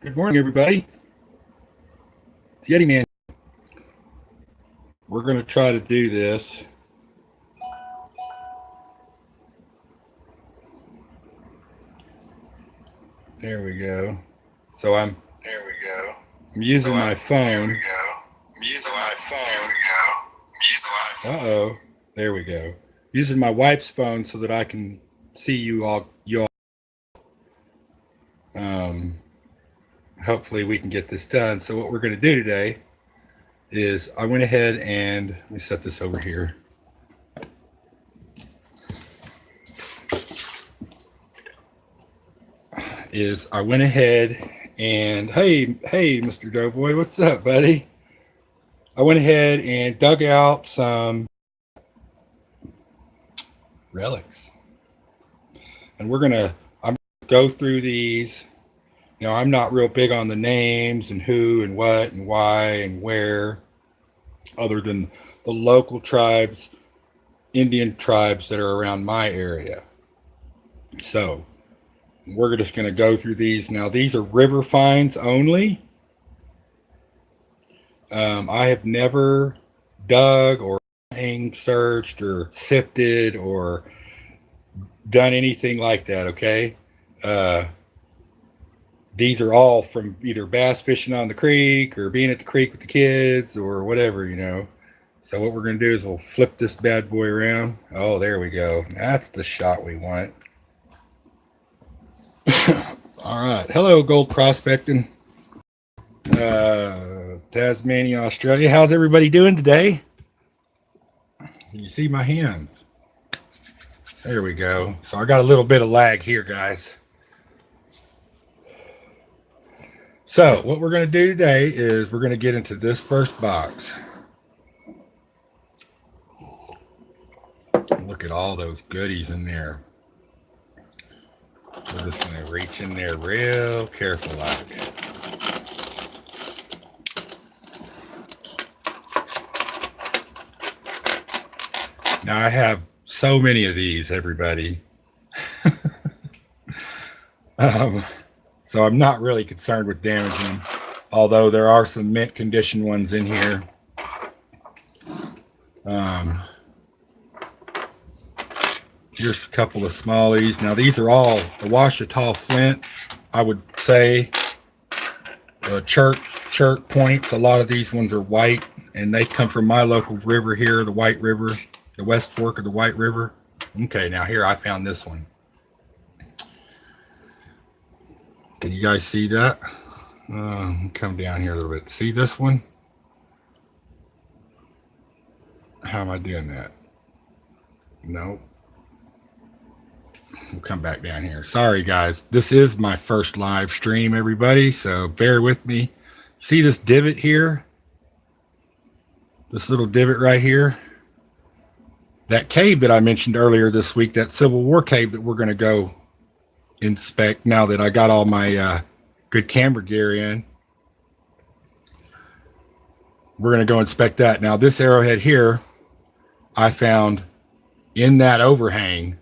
Good morning, everybody. It's Yeti Man. We're going to try to do this. There we go. So I'm There we go. I'm using my There we phone. go. I'm using my phone. There we go. I'm using my phone. Uh-oh. There we go. Using my wife's phone so that I can see you all. Um, Hopefully we can get this done. So what we're going to do today is I went ahead and let me set this over here. Is I went ahead and hey, Mr. Doughboy, what's up, buddy? I went ahead and dug out some relics, and I'm gonna go through these. I'm not real big on the names and who and what and why and where, other than the local tribes, Indian tribes that are around my area. So we're just going to go through these. Now, these are river finds only. I have never dug or searched or sifted or done anything like that. Okay. Uh, these are all from either bass fishing on the creek or being at the creek with the kids or whatever. So what we're going to do is we'll flip this bad boy around. Oh, there we go. That's the shot we want. All right. Hello, gold prospecting. Tasmania, Australia. How's everybody doing today? Can you see my hands? There we go. So I got a little bit of lag here, guys. So what we're going to do today is we're going to get into this first box. Look at all those goodies in there. We're just going to reach in there real careful like. Now I have so many of these, everybody. So I'm not really concerned with damaging them, although there are some mint condition ones in here. Here's a couple of smallies. Now these are all a Ouachita flint, I would say. Chirk points. A lot of these ones are white, and they come from my local river here, the White River, the West Fork of the White River. Okay, now here I found this one. Can you guys see that? Come down here a little bit. See this one? How am I doing that? No. We'll come back down here. Sorry, guys. This is my first live stream, everybody, so bear with me. See this divot here? This little divot right here? That cave that I mentioned earlier this week, that Civil War cave that we're going to go inspect now that I got all my good camera gear in. We're going to go inspect that. Now, this arrowhead here, I found in that overhang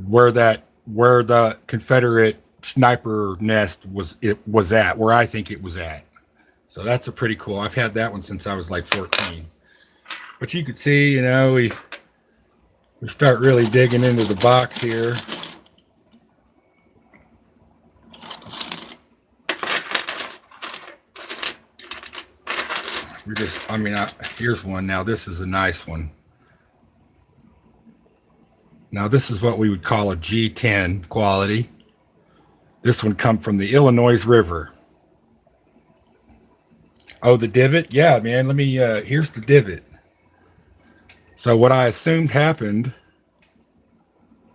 where the Confederate sniper nest was at, where I think it was at. So that's a pretty cool. I've had that one since I was like 14. But you can see, we start really digging into the box here. Here's one. Now this is a nice one. Now this is what we would call a G10 quality. This one come from the Illinois River. Oh, the divot? Yeah, man. Here's the divot. So what I assumed happened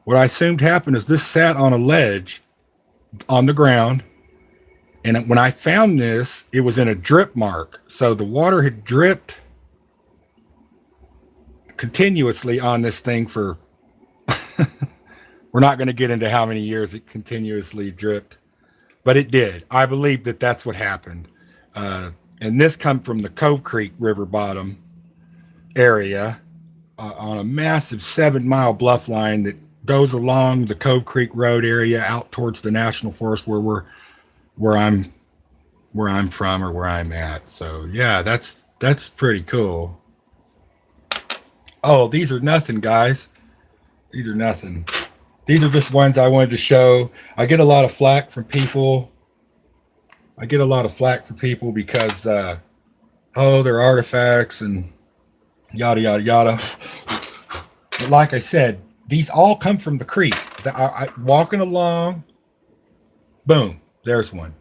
is this sat on a ledge on the ground. And when I found this, it was in a drip mark. So the water had dripped continuously on this thing for, we're not going to get into how many years it continuously dripped, but it did. I believe that that's what happened. And this come from the Cove Creek River bottom area on a massive 7-mile bluff line that goes along the Cove Creek Road area out towards the National Forest where we're where I'm from or where I'm at. So yeah, that's pretty cool. Oh, these are nothing, guys. These are nothing. These are just ones I wanted to show. I get a lot of flack from people. I get a lot of flack from people because oh, they're artifacts and yada yada yada. But like I said, these all come from the creek. Walking along, boom, there's one.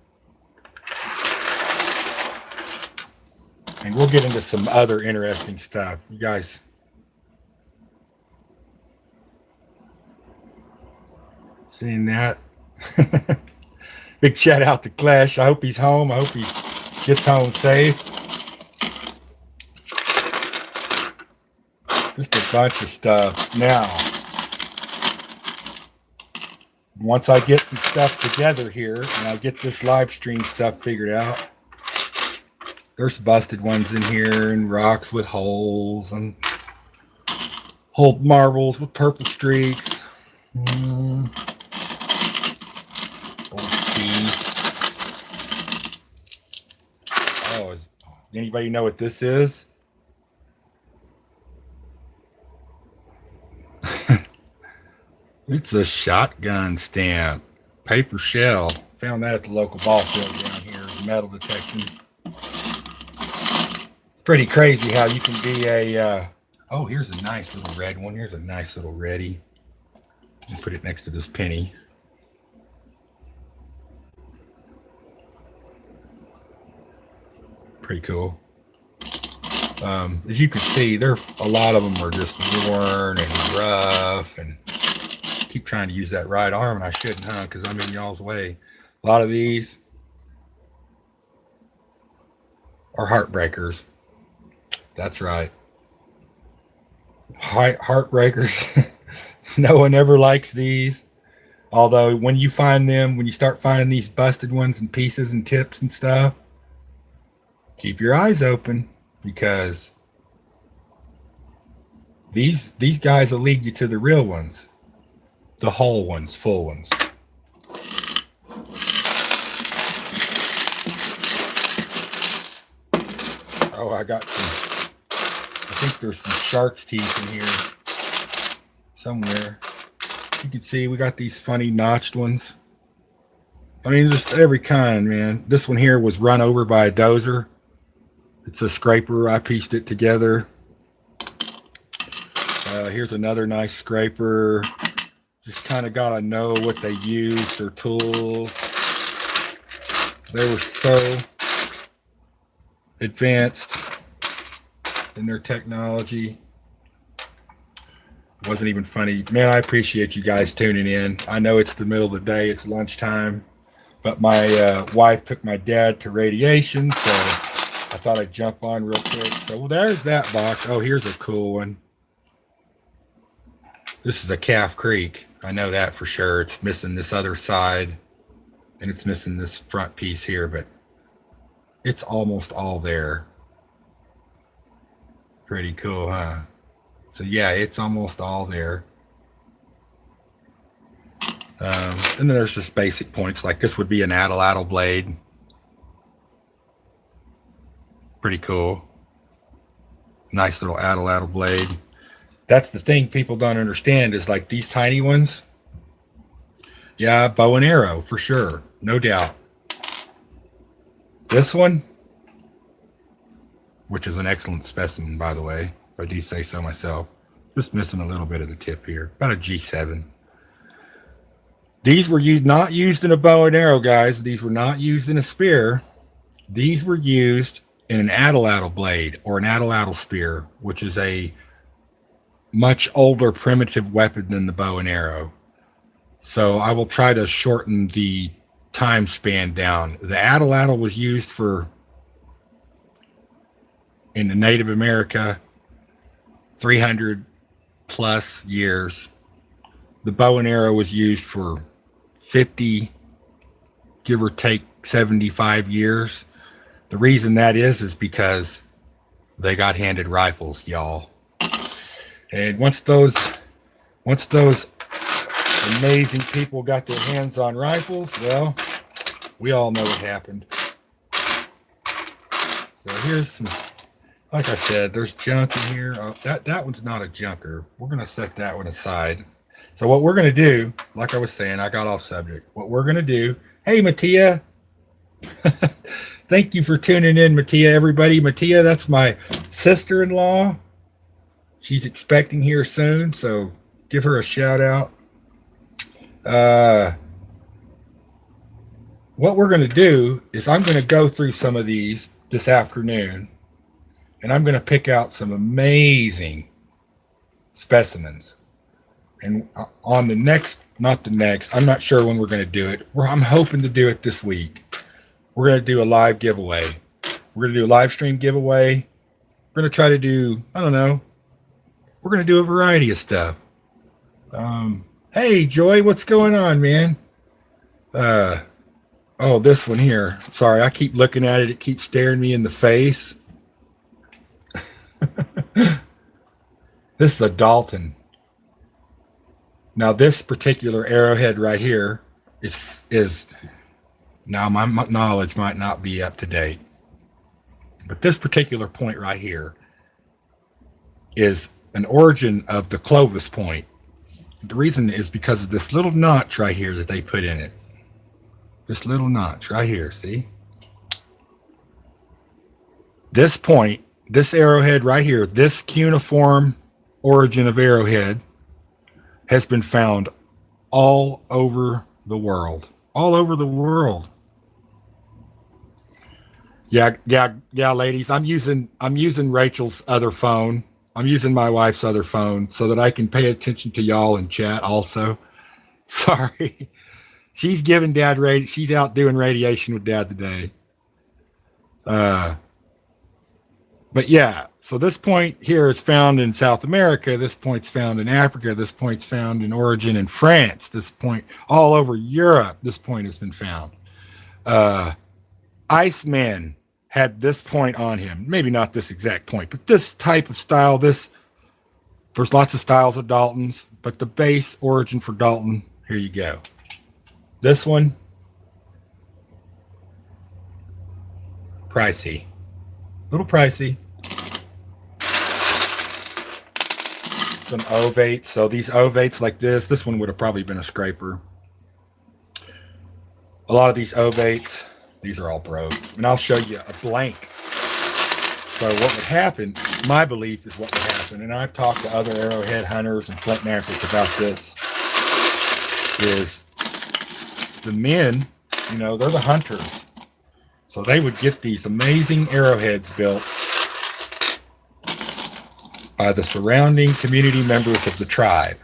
And we'll get into some other interesting stuff. You guys, seeing that? Big shout out to Clash. I hope he's home. I hope he gets home safe. Just a bunch of stuff. Now, once I get some stuff together here and I get this live stream stuff figured out, there's busted ones in here and rocks with holes and whole marbles with purple streaks. Oh, anybody know what this is? It's a shotgun stamp, paper shell. Found that at the local ball field down here. Metal detection. It's pretty crazy how you can be a. Oh, here's a nice little red one. Here's a nice little reddy. Put it next to this penny. Pretty cool. As you can see, a lot of them are just worn and rough, and keep trying to use that right arm, and I shouldn't, huh? Because I'm in y'all's way. A lot of these are heartbreakers. That's right. Heartbreakers. No one ever likes these. Although when you find them, when you start finding these busted ones and pieces and tips and stuff, keep your eyes open, because these guys will lead you to the real ones, the whole ones, full ones. Oh, I got some. I think there's some shark's teeth in here somewhere. You can see we got these funny notched ones. I mean, just every kind, man. This one here was run over by a dozer. It's a scraper. I pieced it together. Here's another nice scraper. Just kind of got to know what they used, their tools. They were so advanced in their technology. It wasn't even funny. Man, I appreciate you guys tuning in. I know it's the middle of the day. It's lunchtime. But my wife took my dad to radiation, so I thought I'd jump on real quick. So well, there's that box. Oh, here's a cool one. This is a Calf Creek. I know that for sure. It's missing this other side, and it's missing this front piece here, but it's almost all there. Pretty cool, huh? So yeah, it's almost all there. And then there's just basic points, like this would be an addle blade. Pretty cool. Nice little addle blade. That's the thing people don't understand, is like these tiny ones. Yeah, bow and arrow for sure, no doubt. This one, which is an excellent specimen, by the way, if I do say so myself, just missing a little bit of the tip here, about a G7. These were not used in a bow and arrow, guys. These were not used in a spear. These were used in an addle blade or an addle spear, which is a much older primitive weapon than the bow and arrow. So I will try to shorten the time span down. The addle was used in the Native America 300 plus years. The bow and arrow was used for 50, give or take 75 years. The reason that is because they got handed rifles, y'all. And once those amazing people got their hands on rifles, well, We all know what happened. So here's some, like I said, there's junk in here. Oh, that one's not a junker. We're going to set that one aside. So what we're going to do, like I was saying, I got off subject. What we're going to do, hey, Mattia. Thank you for tuning in, Mattia, everybody. Mattia, that's my sister-in-law. She's expecting here soon, so give her a shout out. What we're going to do is I'm going to go through some of these this afternoon, and I'm going to pick out some amazing specimens. And on the next, not the next, I'm not sure when we're going to do it. I'm hoping to do it this week. We're going to do a live giveaway. We're going to do a live stream giveaway. We're going to try to do, I don't know, we're going to do a variety of stuff. Hey, Joy, what's going on, man? Oh, this one here. Sorry, I keep looking at it. It keeps staring me in the face. This is a Dalton. Now, this particular arrowhead right here is now my knowledge might not be up to date, but this particular point right here is an origin of the Clovis point. The reason is because of this little notch right here that they put in it. This little notch right here, see? This point, this arrowhead right here, this cuneiform origin of arrowhead has been found all over the world. All over the world. Yeah, ladies. I'm using Rachel's other phone. I'm using my wife's other phone so that I can pay attention to y'all in chat also. Sorry. She's giving Dad she's out doing radiation with Dad today. But yeah, so this point here is found in South America. This point's found in Africa. This point's found in origin in France. This point all over Europe. This point has been found. Iceman had this point on him. Maybe not this exact point, but this type of style. There's lots of styles of Daltons, but the base origin for Dalton, here you go. This one, pricey. A little pricey. Some ovates. So these ovates like this one would have probably been a scraper. A lot of these ovates, these are all broke. And I'll show you a blank. So what would happen, my belief is what would happen, and I've talked to other arrowhead hunters and flint knackers about this, is the men, they're the hunters. So they would get these amazing arrowheads built by the surrounding community members of the tribe,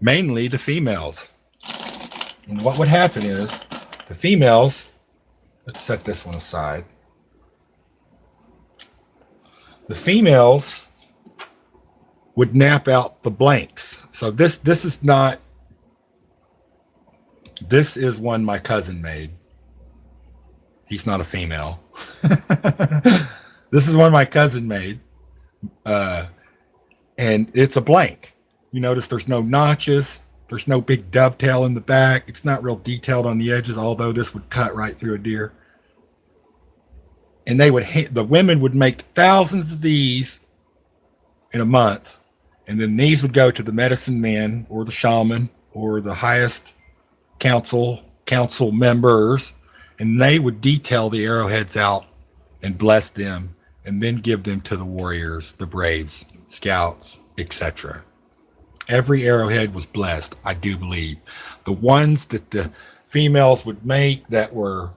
mainly the females. And what would happen is the females, let's set this one aside. The females would nap out the blanks. So this is not, this is one my cousin made. He's not a female. This is one my cousin made. And it's a blank. You notice there's no notches. There's no big dovetail in the back. It's not real detailed on the edges, although this would cut right through a deer. And the women would make thousands of these in a month. And then these would go to the medicine man or the shaman or the highest council members. And they would detail the arrowheads out and bless them and then give them to the warriors, the braves, scouts, etc. Every arrowhead was blessed, I do believe. The ones that the females would make that were,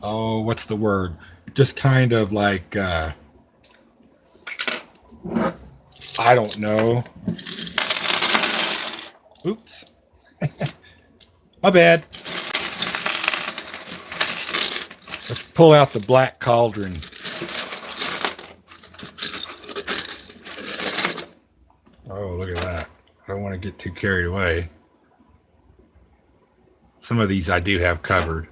what's the word? Just kind of like, I don't know. Oops. My bad. Let's pull out the black cauldron. Oh, look at that. I don't want to get too carried away. Some of these I do have covered.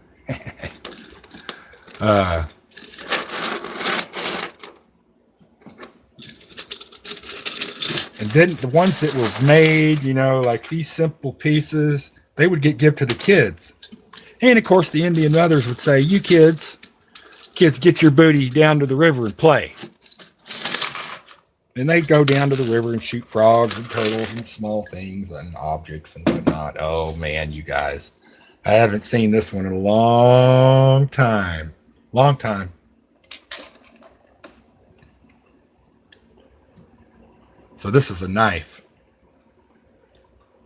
And then the ones that were made, like these simple pieces, they would give to the kids. And of course, the Indian mothers would say, you kids, get your booty down to the river and play. And they'd go down to the river and shoot frogs and turtles and small things and objects and whatnot. Oh man, you guys. I haven't seen this one in a long time. Long time. So this is a knife.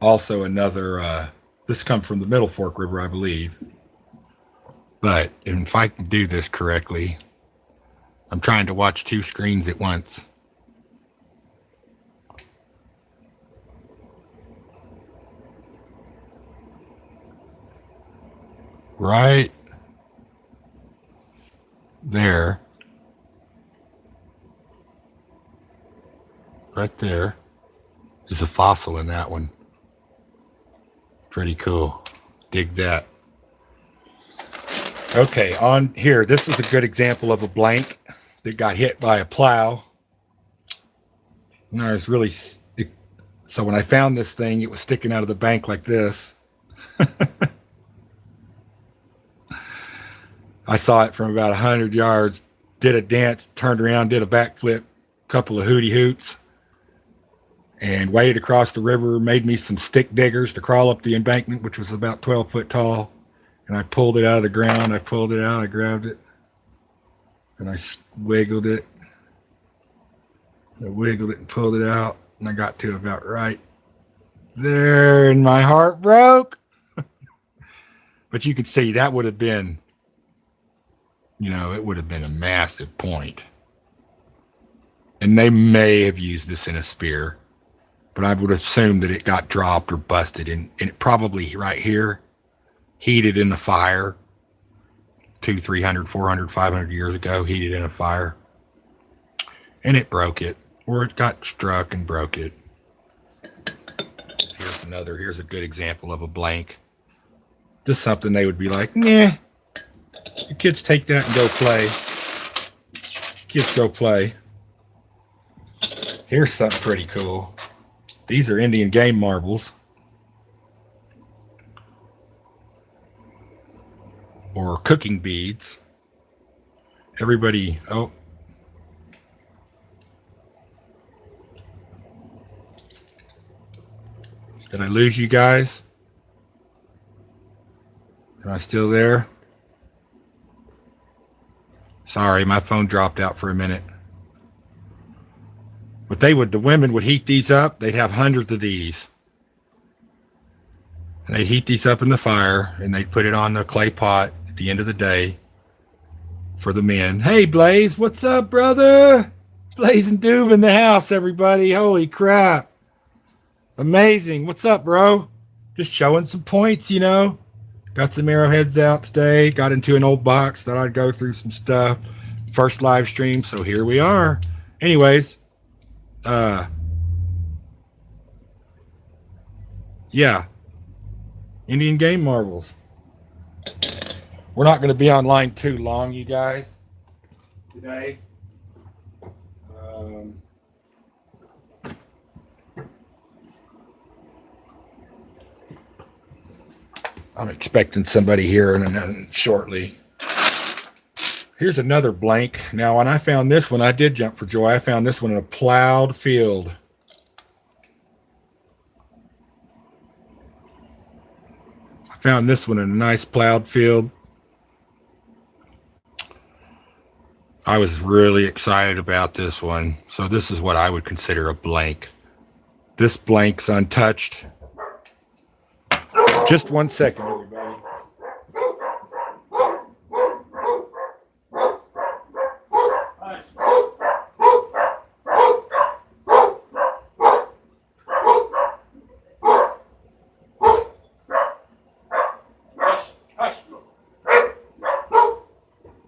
Also another, this comes from the Middle Fork River, I believe. But if I can do this correctly, I'm trying to watch two screens at once. Right there. Right there is a fossil in that one. Pretty cool. Dig that. Okay, on here, this is a good example of a blank that got hit by a plow. And I was really, so when I found this thing, it was sticking out of the bank like this. I saw it from about 100 yards, did a dance, turned around, did a backflip, couple of hooty hoots, and waded across the river, made me some stick diggers to crawl up the embankment, which was about 12 foot tall. And I pulled it out of the ground. I pulled it out. I grabbed it. And I wiggled it. I wiggled it and pulled it out. And I got to about right there. And my heart broke. But you could see that would have been, you know, it would have been a massive point. And they may have used this in a spear. But I would assume that it got dropped or busted. And it probably right here, heated in the fire 200, 300, 400, 500 years ago, heated in a fire. And it broke it. Or it got struck and broke it. Here's a good example of a blank. Just something they would be like, nah, the kids take that and go play. Kids go play. Here's something pretty cool. These are Indian game marbles. Or cooking beads. Everybody, oh. Did I lose you guys? Am I still there? Sorry, my phone dropped out for a minute. But the women would heat these up. They'd have hundreds of these. And they'd heat these up in the fire and they'd put it on the clay pot at the end of the day for the men. Hey, Blaze, what's up, brother? Blaze and Doob in the house, everybody. Holy crap. Amazing. What's up, bro? Just showing some points, you know. Got some arrowheads out today. Got into an old box. Thought I'd go through some stuff. First live stream, so here we are. Anyways, yeah. Indian game marbles. We're not going to be online too long, you guys, today. I'm expecting somebody here shortly. Here's another blank. Now, when I found this one, I did jump for joy. I found this one in a plowed field. I found this one in a nice plowed field. I was really excited about this one. So this is what I would consider a blank. This blank's untouched. Just 1 second, everybody.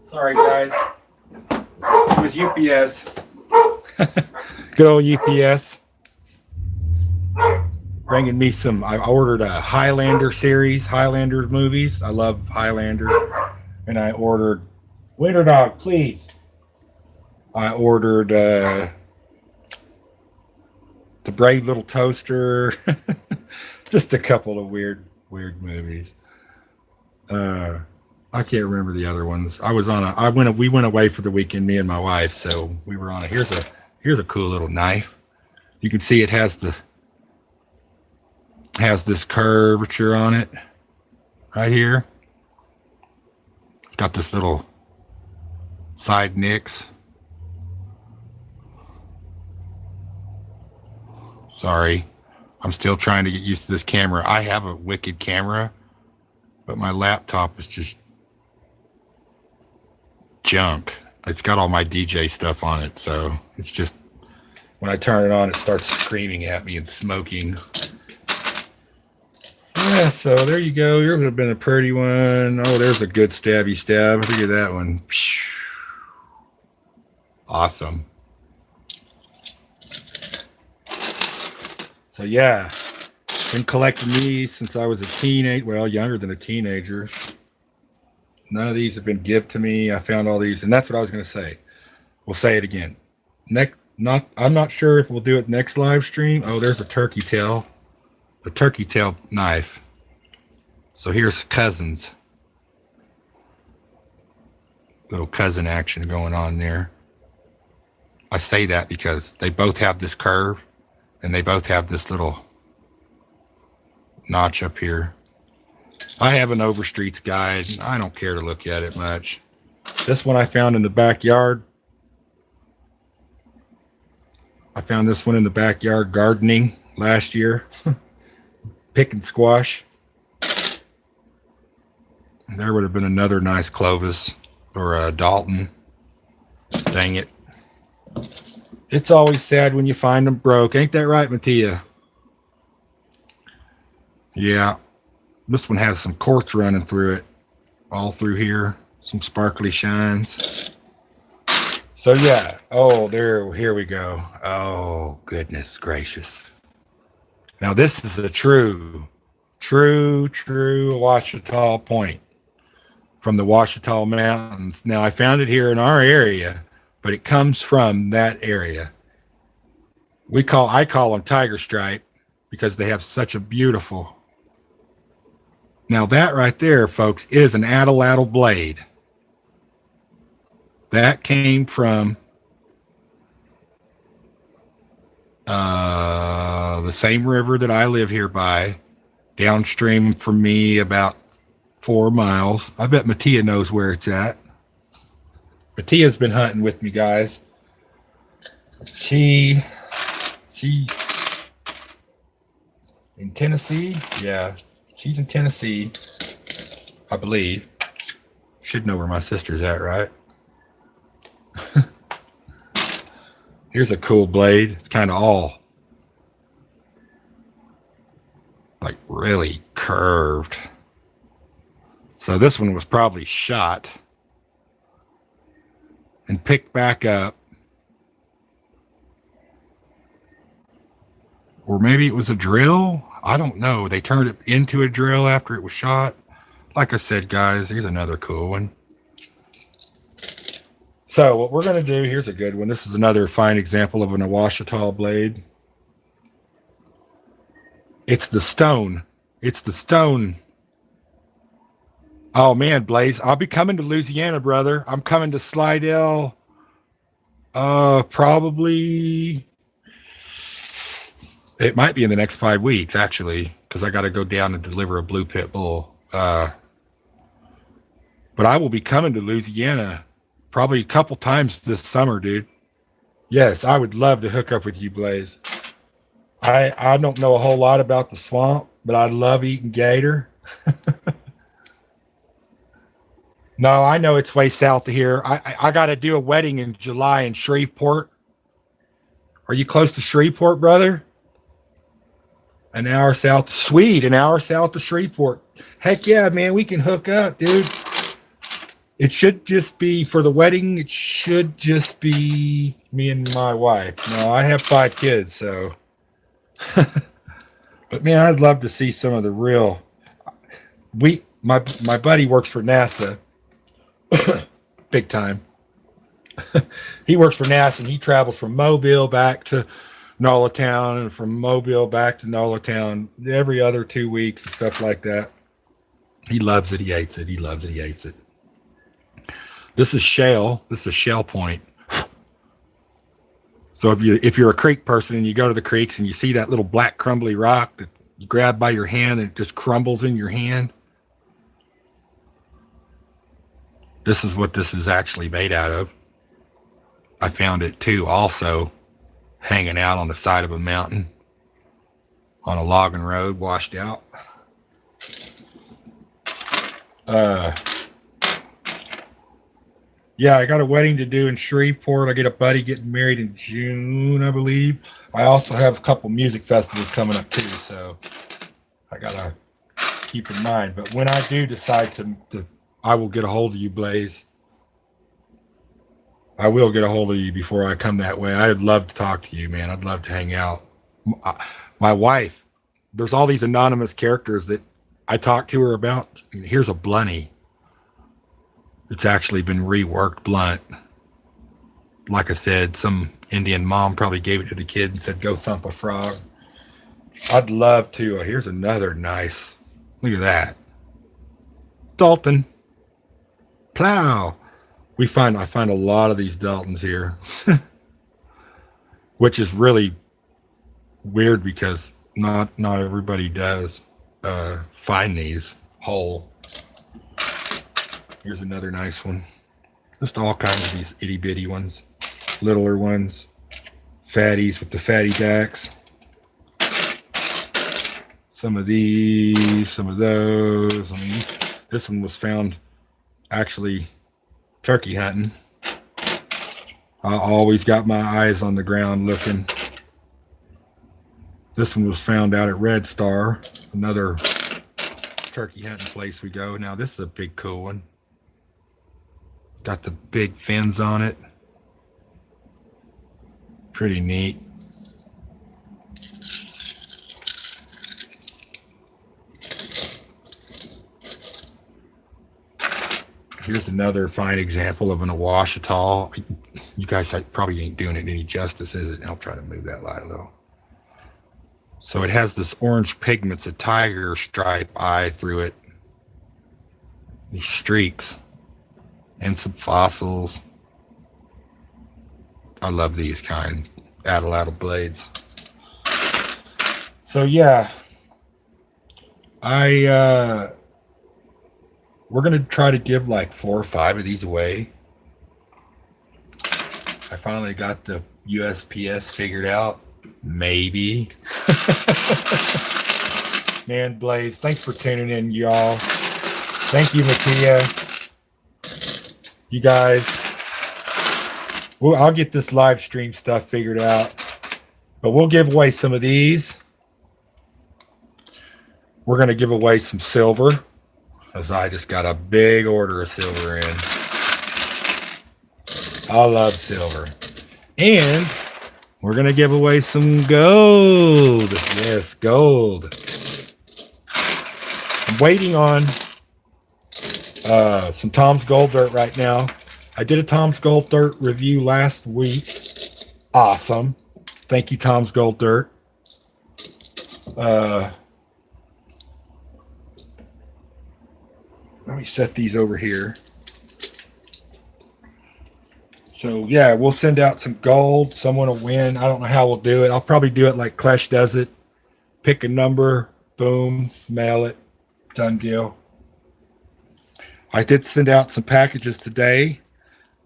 Sorry, guys. It was UPS. Good old UPS. Bringing me some, I ordered a Highlander series, Highlander movies. I love Highlander. And I ordered, Winter Dog, please. I ordered The Brave Little Toaster. Just a couple of weird movies. I can't remember the other ones. We went away for the weekend, me and my wife, so we were on a here's a cool little knife. You can see it has this curvature on it right here. It's got this little side nicks. Sorry, I'm still trying to get used to this camera. I have a wicked camera, but my laptop is just junk. It's got all my DJ stuff on it, so it's just when I turn it on, it starts screaming at me and smoking. Yeah, so there you go. Yours would have been a pretty one. Oh, there's a good stabby stab. Look at that one. Awesome. So yeah, been collecting these since I was a teenager. Well, younger than a teenager. None of these have been given to me. I found all these, and that's what I was going to say. We'll say it again. I'm not sure if we'll do it next live stream. Oh, there's a turkey tail knife. So here's cousins. Little cousin action going on there. I say that because they both have this curve and they both have this little notch up here. I have an Overstreet's guide. I don't care to look at it much. This one I found in the backyard. I found this one in the backyard gardening last year. Picking squash. And there would have been another nice Clovis or a Dalton. Dang it. It's always sad when you find them broke. Ain't that right, Mattia? Yeah. This one has some quartz running through it. All through here. Some sparkly shines. So yeah. Oh, here we go. Oh, goodness gracious. Now this is a true Ouachita point from the Ouachita Mountains. Now I found it here in our area, but it comes from that area. I call them tiger stripe because they have such a beautiful. Now that right there, folks, is an atlatl blade. That came from the same river that I live here by, downstream from me about 4 miles. I bet Mattia knows where it's at. Mattia's been hunting with me, guys. She in Tennessee. Yeah, she's in Tennessee, I believe. Should know where my sister's at, right? Here's a cool blade. It's kind of all like really curved. So this one was probably shot and picked back up. Or maybe it was a drill. I don't know. They turned it into a drill after it was shot. Like I said, guys, here's another cool one. So what we're going to do, here's a good one. This is another fine example of an Ouachita blade. It's the stone. Oh, man, Blaze, I'll be coming to Louisiana, brother. I'm coming to Slidell probably. It might be in the next 5 weeks, actually, because I got to go down and deliver a blue pit bull. But I will be coming to Louisiana probably a couple times this summer, dude. Yes, I would love to hook up with you, Blaze. I don't know a whole lot about the swamp, but I love eating gator. No, I know it's way south of here. I got to do a wedding in July in Shreveport. Are you close to Shreveport, brother? An hour south. Sweet, an hour south of Shreveport. Heck yeah, man, we can hook up, dude. It should just be for the wedding. It should just be me and my wife. No, I have 5 kids, so. But man, I'd love to see some of the real. My buddy works for NASA, big time. He works for NASA and he travels from Mobile back to Nola Town and from Mobile back to Nola Town every other 2 weeks and stuff like that. He loves it. He hates it. He loves it. He hates it. This is shale. This is a shell point. So if you're a creek person and you go to the creeks and you see that little black crumbly rock that you grab by your hand and it just crumbles in your hand, this is what this is actually made out of. I found it too, also hanging out on the side of a mountain on a logging road, washed out. Yeah, I got a wedding to do in Shreveport. I get a buddy getting married in June, I believe. I also have a couple music festivals coming up too, so I gotta keep in mind. But when I do decide to I will get a hold of you, Blaze. I will get a hold of you before I come that way. I'd love to talk to you, man. I'd love to hang out. My wife, there's all these anonymous characters that I talked to her about. Here's a blunny. It's actually been reworked blunt. Like I said, some Indian mom probably gave it to the kid and said, go thump a frog. I'd love to. Here's another nice. Look at that. Dalton. Plow. I find a lot of these Daltons here. Which is really weird because not everybody does find these whole. Here's another nice one. Just all kinds of these itty bitty ones, littler ones, fatties with the fatty backs. Some of these, some of those. I mean, this one was found actually turkey hunting. I always got my eyes on the ground looking. This one was found out at Red Star, another turkey hunting place we go. Now this is a big cool one. Got the big fins on it. Pretty neat. Here's another fine example of an awash atoll. You guys probably ain't doing it any justice, is it? I'll try to move that light a little. So it has this orange pigments, a tiger stripe eye through it. These streaks. And some fossils. I love these kind. Atlatl blades. So yeah. We're gonna try to give like 4 or 5 of these away. I finally got the USPS figured out. Maybe. Man, Blaze, thanks for tuning in, y'all. Thank you, Makia. You guys, well, I'll get this live stream stuff figured out, but we'll give away some of these. We're going to give away some silver, as I just got a big order of silver in. I love silver. And we're going to give away some gold. Yes, gold. I'm waiting on some Tom's Gold Dirt right now. I did a Tom's Gold Dirt review last week. Awesome. Thank you, Tom's Gold Dirt. Let me set these over here. So yeah, we'll send out some gold. Someone will win. I don't know how we'll do it. I'll probably do it like Clash does it. Pick a number, boom, mail it. Done deal. I did send out some packages today.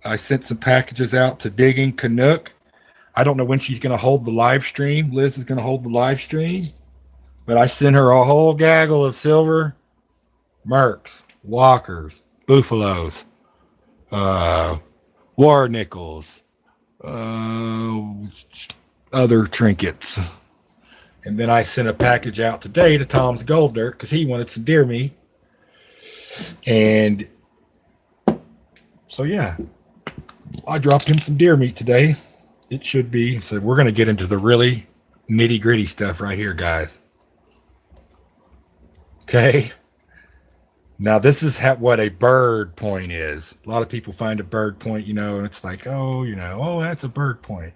I sent some packages out to Digging Canuck. I don't know when she's going to hold the live stream. Liz is going to hold the live stream. But I sent her a whole gaggle of silver, Mercs, Walkers, Buffaloes, war nickels, other trinkets. And then I sent a package out today to Tom's Gold Dirt because he wanted some deer meat. And so, yeah, I dropped him some deer meat today. It should be. So we're going to get into the really nitty gritty stuff right here, guys. Okay. Now, this is what a bird point is. A lot of people find a bird point, and it's like, oh, that's a bird point.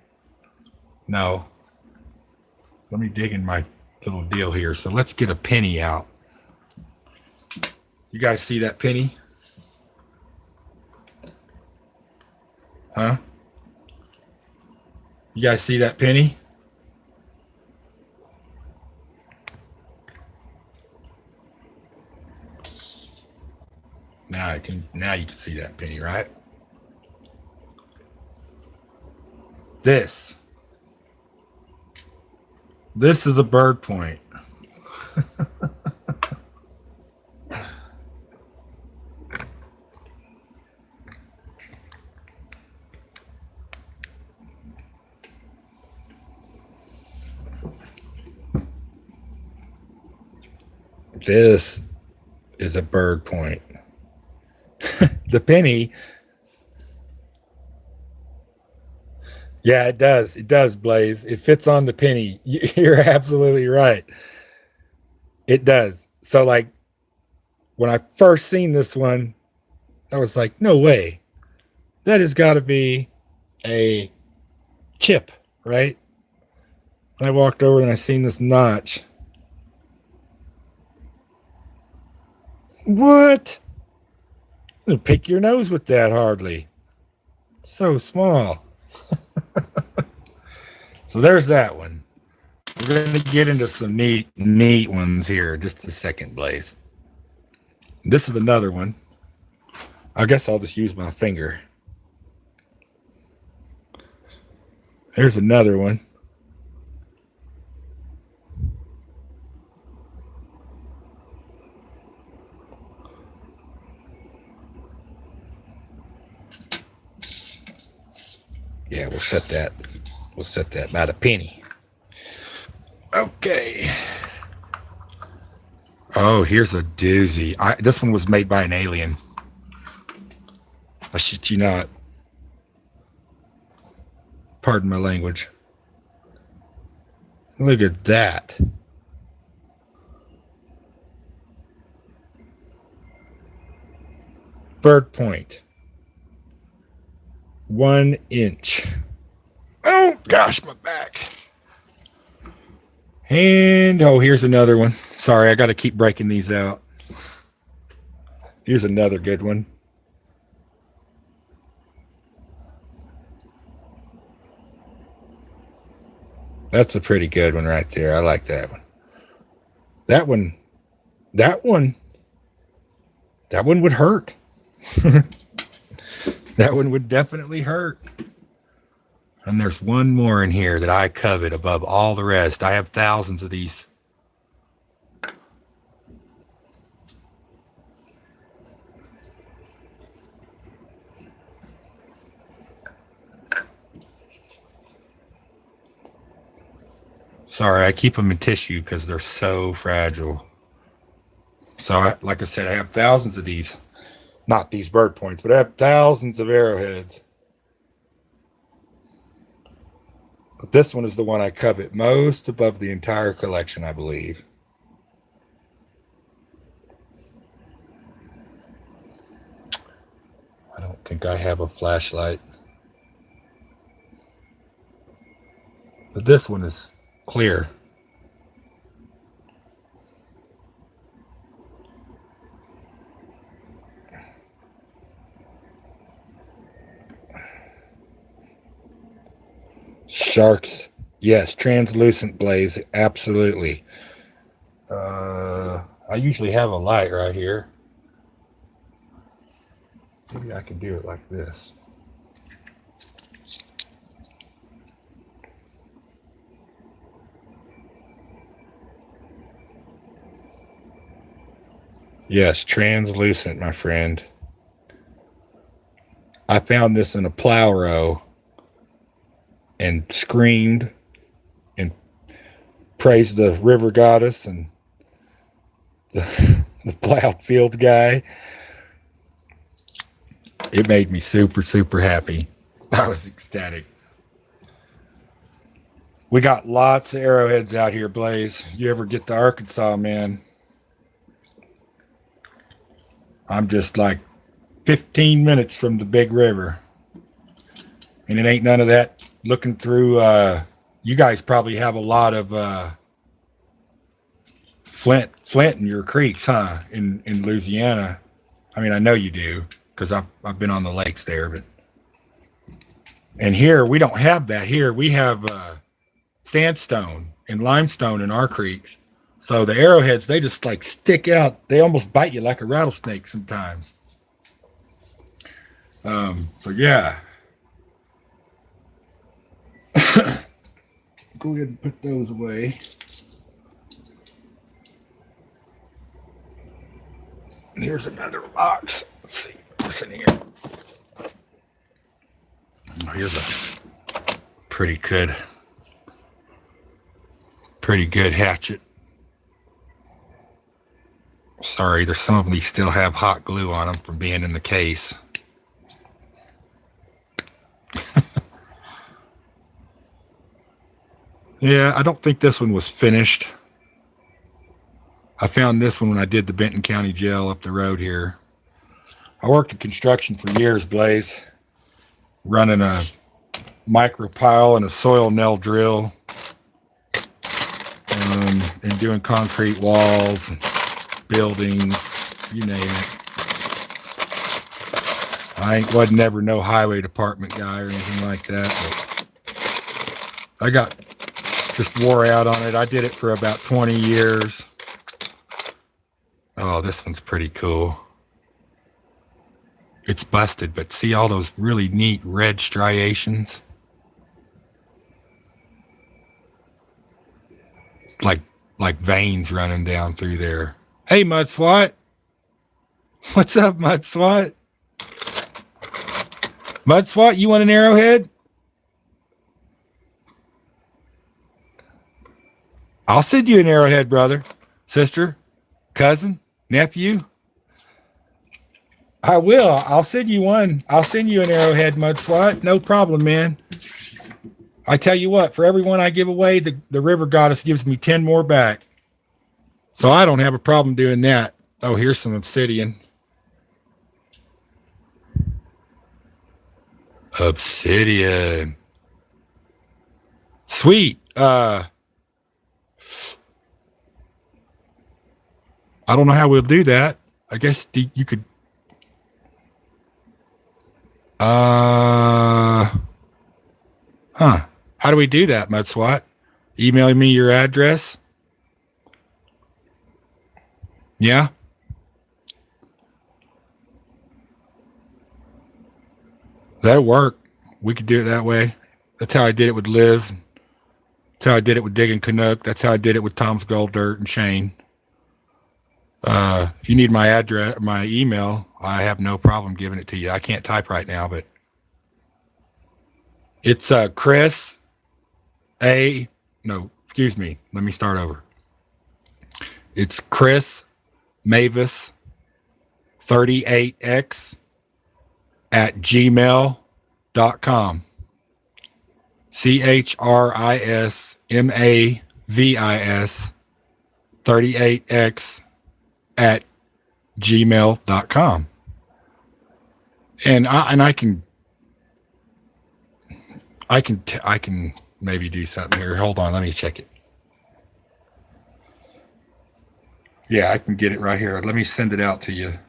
No. Let me dig in my little deal here. So let's get a penny out. You guys see that penny? Huh? You guys see that penny? Now you can see that penny, right? This is a bird point. This is a bird point. The penny. Yeah, it does. It does, Blaze. It fits on the penny. You're absolutely right. It does. So, like, when I first seen this one, I was like, no way. That has got to be a chip, right? And I walked over and I seen this notch. What? You pick your nose with that hardly. So small. So there's that one. We're going to get into some neat ones here. Just a second, Blaze. This is another one. I guess I'll just use my finger. There's another one. Yeah, we'll set that. We'll set that about a penny. Okay. Oh, here's a doozy. This one was made by an alien. I shit you not. Pardon my language. Look at that. Bird point. 1 inch. Oh, gosh, my back. And, oh, here's another one. Sorry, I got to keep breaking these out. Here's another good one. That's a pretty good one right there. I like that one. That one would hurt. That one would definitely hurt. And there's one more in here that I covet above all the rest. I have thousands of these. Sorry, I keep them in tissue because they're so fragile. So, like I said, I have thousands of these. Not these bird points, but I have thousands of arrowheads. But this one is the one I covet most above the entire collection, I believe. I don't think I have a flashlight. But this one is clear. Sharks, yes, translucent, Blaze, absolutely. I usually have a light right here. Maybe I can do it like this. Yes, translucent, my friend. I found this in a plow row and screamed and praised the river goddess and the plowed field guy. It made me super, super happy. I was ecstatic. We got lots of arrowheads out here, Blaze. You ever get to Arkansas, man? I'm just like 15 minutes from the big river. And it ain't none of that looking through. You guys probably have a lot of Flint in your creeks, huh? In Louisiana. I mean, I know you do because I've been on the lakes there, but and here we don't have that. Here we have sandstone and limestone in our creeks. So the arrowheads, they just like stick out. They almost bite you like a rattlesnake sometimes. So yeah. Go ahead and put those away. And here's another box. Let's see what's in here. Oh, here's a pretty good hatchet. Sorry, there's some of these still have hot glue on them from being in the case. Yeah, I don't think this one was finished. I found this one when I did the Benton County Jail up the road here. I worked in construction for years, Blaze, running a micro pile and a soil nail drill, and doing concrete walls, buildings, you name it. Wasn't never no highway department guy or anything like that, but I got just wore out on it. I did it for about 20 years. Oh, this one's pretty cool. It's busted, but see all those really neat red striations? Like veins running down through there. Hey, Mud Swat. What's up, Mud Swat? Mud Swat, you want an arrowhead? I'll send you an arrowhead, brother, sister, cousin, nephew. I will. I'll send you one. I'll send you an arrowhead, Mud Swat. No problem, man. I tell you what, for every one I give away, the river goddess gives me 10 more back. So I don't have a problem doing that. Oh, here's some obsidian. Obsidian. Sweet. I don't know how we'll do that. I guess you could. How do we do that, Mud Swat? Email me your address. Yeah. That'll work. We could do it that way. That's how I did it with Liz. That's how I did it with Digging Canuck. That's how I did it with Tom's Gold Dirt and Shane. If you need my address, my email, I have no problem giving it to you. I can't type right now, but it's Chris A. No, excuse me. Let me start over. It's Chris Mavis 38x at gmail.com. CHRISMAVIS 38x at gmail.com. And I can maybe do something here. Hold on, let me check it. Yeah, I can get it right here. Let me send it out to you.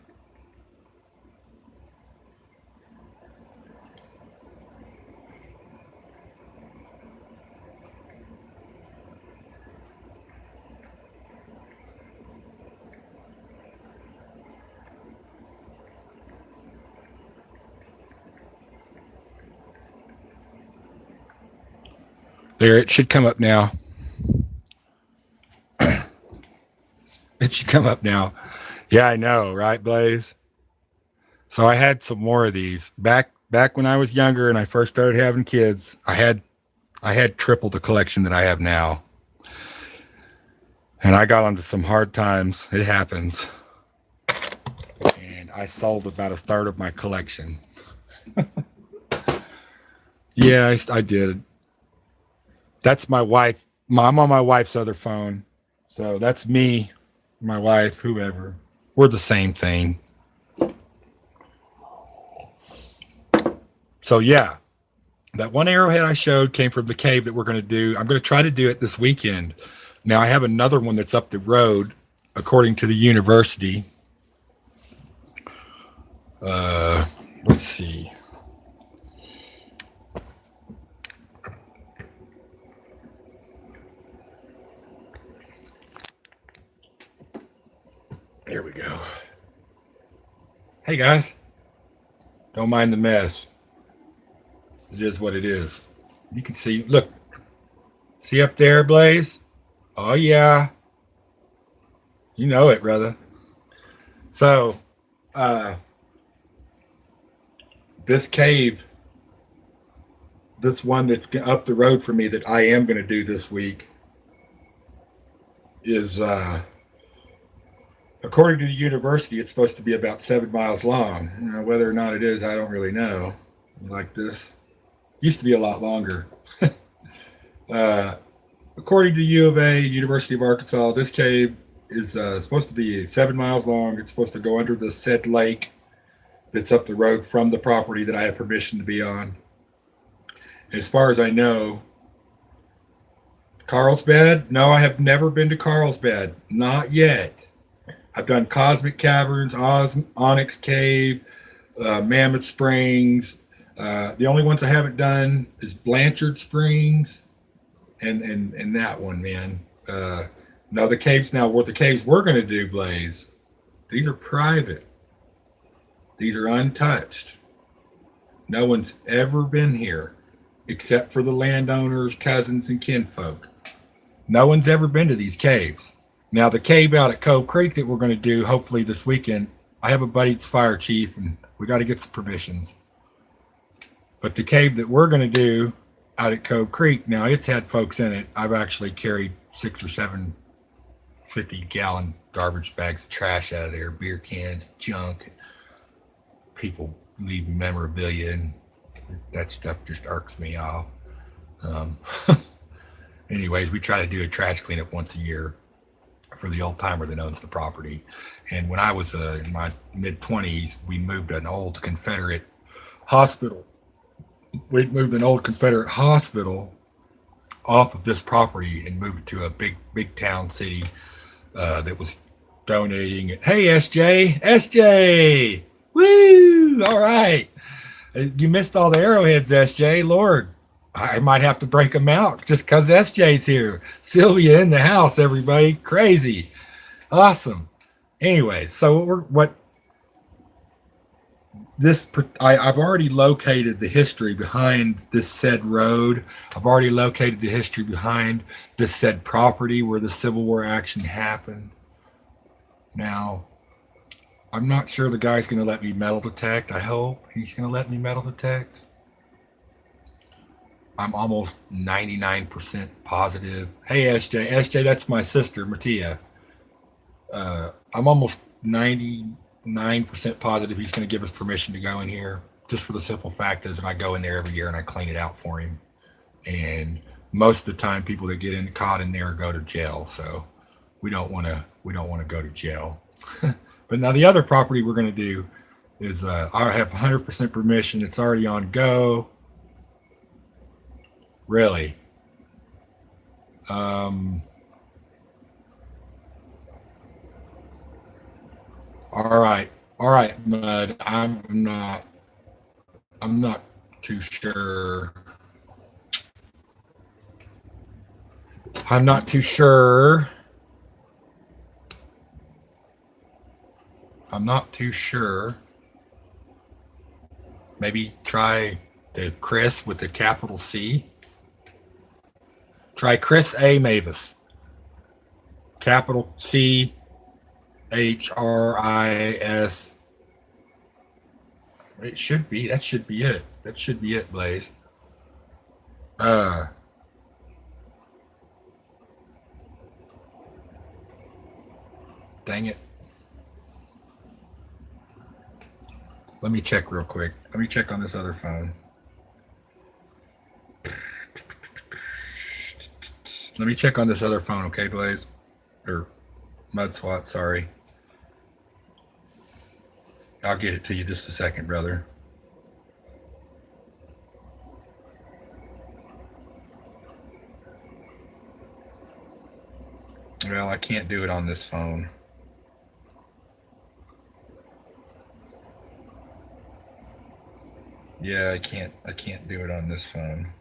There, it should come up now. It should come up now. Yeah, I know, right, Blaze? So I had some more of these back when I was younger and I first started having kids. I had triple the collection that I have now, and I got onto some hard times. It happens, and I sold about a third of my collection. Yeah, I did. That's my wife. I'm on my wife's other phone. So that's me, my wife, whoever. We're the same thing. So yeah, that one arrowhead I showed came from the cave that we're going to do. I'm going to try to do it this weekend. Now I have another one that's up the road according to the university, let's see. Here we go. Hey guys, don't mind the mess. It is what it is. You can see, look, see up there, Blaze? Oh yeah, you know it, brother. So, uh, this cave, this one that's up the road from me that I am going to do this week, is according to the university, it's supposed to be about 7 miles long. You know, whether or not it is, I don't really know. Like this, used to be a lot longer. uh, According to U of A, University of Arkansas, this cave is supposed to be 7 miles long. It's supposed to go under the said lake that's up the road from the property that I have permission to be on. As far as I know, Carlsbad? No, I have never been to Carlsbad. Not yet. I've done Cosmic Caverns, Onyx Cave, Mammoth Springs. The only ones I haven't done is Blanchard Springs and that one, man. Now the caves. Now what the caves we're going to do, Blaze? These are private. These are untouched. No one's ever been here, except for the landowners, cousins, and kinfolk. No one's ever been to these caves. Now the cave out at Cove Creek that we're going to do, hopefully this weekend. I have a buddy that's fire chief, and we got to get some permissions. But the cave that we're going to do out at Cove Creek, now it's had folks in it. I've actually carried 6 or 7 50-gallon garbage bags of trash out of there, beer cans, junk. People leave memorabilia, and that stuff just irks me off. Um, Anyways, we try to do a trash cleanup once a year for the old timer that owns the property. And when I was in my mid 20s, we moved an old Confederate hospital. We moved an old Confederate hospital off of this property and moved it to a big town city that was donating it. Hey, SJ, woo! All right, you missed all the arrowheads, SJ. Lord, I might have to break them out just because SJ's here. Sylvia in the house, everybody. Crazy. Awesome. Anyways, so I've already located the history behind this said road. I've already located the history behind this said property where the Civil War action happened. Now, I'm not sure the guy's going to let me metal detect. I hope he's going to let me metal detect. I'm almost 99% positive. Hey, SJ, that's my sister, Mattia. I'm almost 99% positive he's going to give us permission to go in here. Just for the simple fact is, I go in there every year and I clean it out for him. And most of the time, people that get caught in there go to jail. So we don't want to go to jail. But now the other property we're going to do is I have 100% permission. It's already on go. Really. All right, Mud. I'm not too sure. I'm not too sure. I'm not too sure. Maybe try the Chris with the capital C. Try Chris A. Mavis. Capital C HRIS. It should be. That should be it. That should be it, Blaze. Dang it. Let me check real quick. Let me check on this other phone. Let me check on this other phone, okay, Blaze? Or Mud Swat, sorry. I'll get it to you just a second, brother. Well, I can't do it on this phone. Yeah, I can't do it on this phone.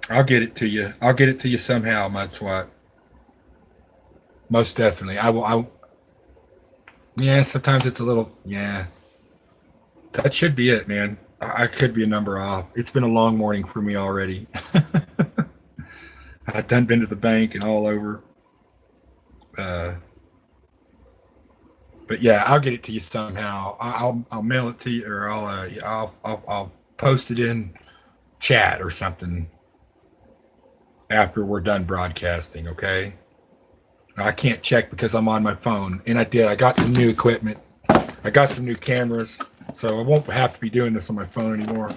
I'll get it to you. I'll get it to you somehow, Mud Swat. Most definitely. Yeah, sometimes it's a little, yeah. That should be it, man. I could be a number off. It's been a long morning for me already. I've done been to the bank and all over. Uh, but yeah, I'll get it to you somehow. I'll mail it to you, or I'll post it in chat or something after we're done broadcasting. Okay. I can't check because I'm on my phone, and I did. I got some new equipment. I got some new cameras, so I won't have to be doing this on my phone anymore.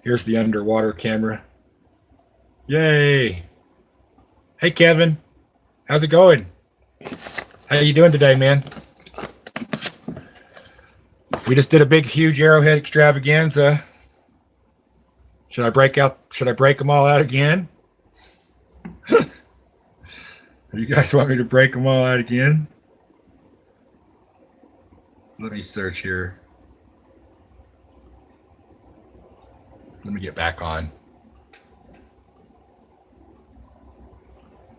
Here's the underwater camera. Yay! Hey, Kevin, how's it going? How you doing today, man? We just did a big, huge Arrowhead Extravaganza. Should I break out? Should I break them all out again? You guys want me to break them all out again? Let me search here. Let me get back on.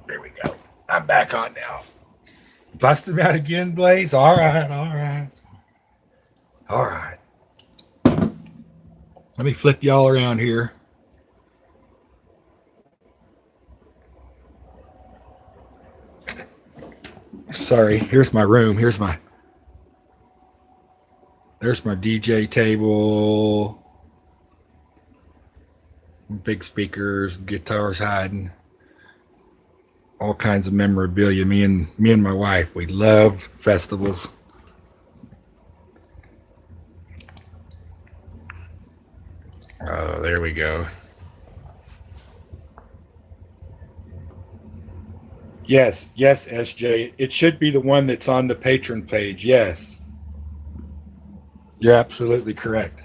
There we go. I'm back on now. Bust them out again, Blaze? All right, all right. All right. Let me flip y'all around here. Sorry, here's my room. There's my DJ table. Big speakers, guitars hiding. All kinds of memorabilia. Me and my wife, we love festivals. Oh, there we go. Yes, SJ. It should be the one that's on the patron page. Yes. You're absolutely correct.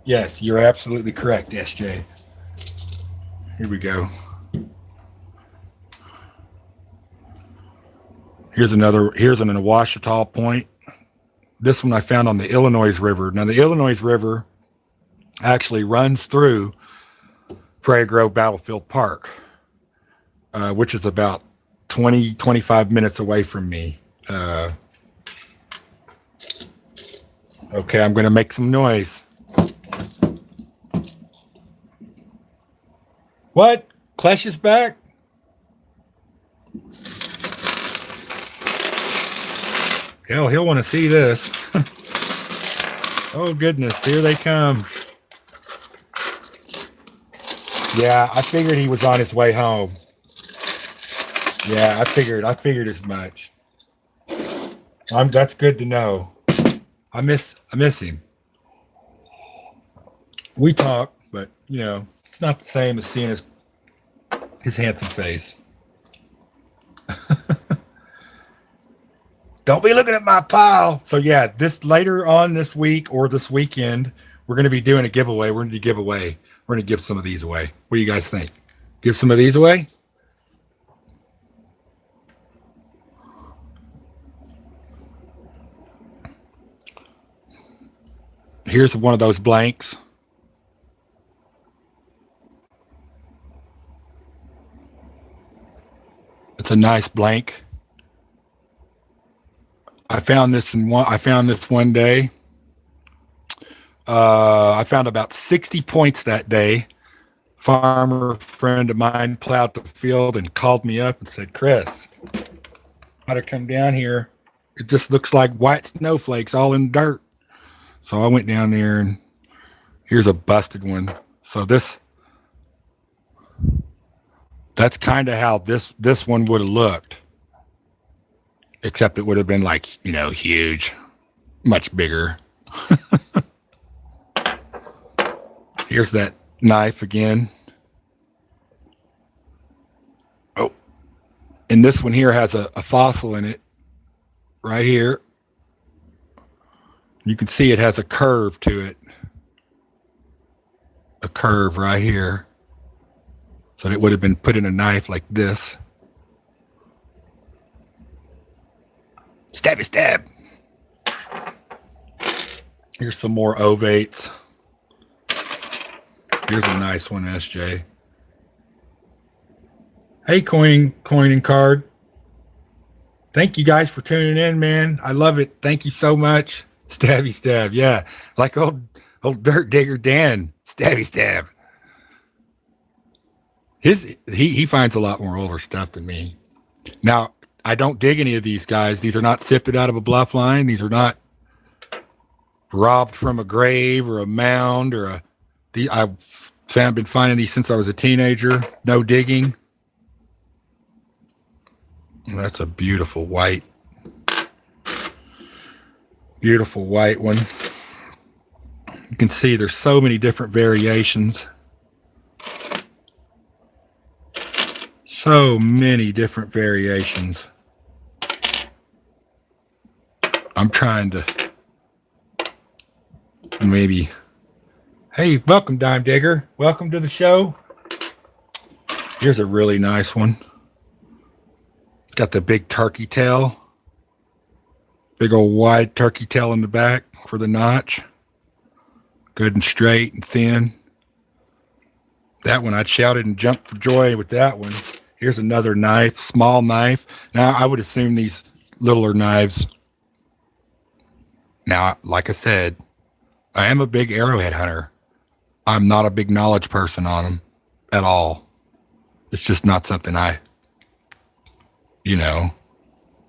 Yes, you're absolutely correct, SJ. Here we go. Here's an Ouachita point. This one I found on the Illinois River. Now, the Illinois River actually runs through Prairie Grove Battlefield Park, which is about 25 minutes away from me. Okay, I'm going to make some noise. What? Klesh is back? Hell, he'll want to see this. Oh, goodness. Here they come. Yeah, I figured he was on his way home. Yeah, I figured as much. That's good to know. I miss him. We talk, but it's not the same as seeing his handsome face. Don't be looking at my pile. So yeah, this later on this week or this weekend, we're going to be doing a giveaway. We're going to give away. We're going to give some of these away. What do you guys think? Give some of these away? Here's one of those blanks. It's a nice blank. I found this one day. I found about 60 points that day. Farmer friend of mine plowed the field and called me up and said, "Chris, gotta come down here. It just looks like white snowflakes all in dirt." So I went down there, and here's a busted one. So that's kind of how this one would have looked, except it would have been like, huge, much bigger. Here's that knife again. Oh, and this one here has a fossil in it right here. You can see it has a curve to it. A curve right here. So it would have been put in a knife like this. Stabby stab. Here's some more ovates. Here's a nice one, SJ. Hey, coin and card. Thank you guys for tuning in, man. I love it. Thank you so much. Stabby stab. Yeah. Like old dirt digger Dan. Stabby stab. He finds a lot more older stuff than me. Now, I don't dig any of these guys. These are not sifted out of a bluff line. These are not robbed from a grave or a mound or I've been finding these since I was a teenager. No digging. That's a beautiful white one. You can see there's so many different variations. So many different variations. I'm trying to maybe. Hey, welcome, Dime Digger. Welcome to the show. Here's a really nice one. It's got the big turkey tail. Big old wide turkey tail in the back for the notch. Good and straight and thin. That one, I'd shouted and jumped for joy with that one. Here's another knife, small knife. Now, I would assume these littler knives. Now, like I said, I am a big arrowhead hunter. I'm not a big knowledge person on them at all. It's just not something I, know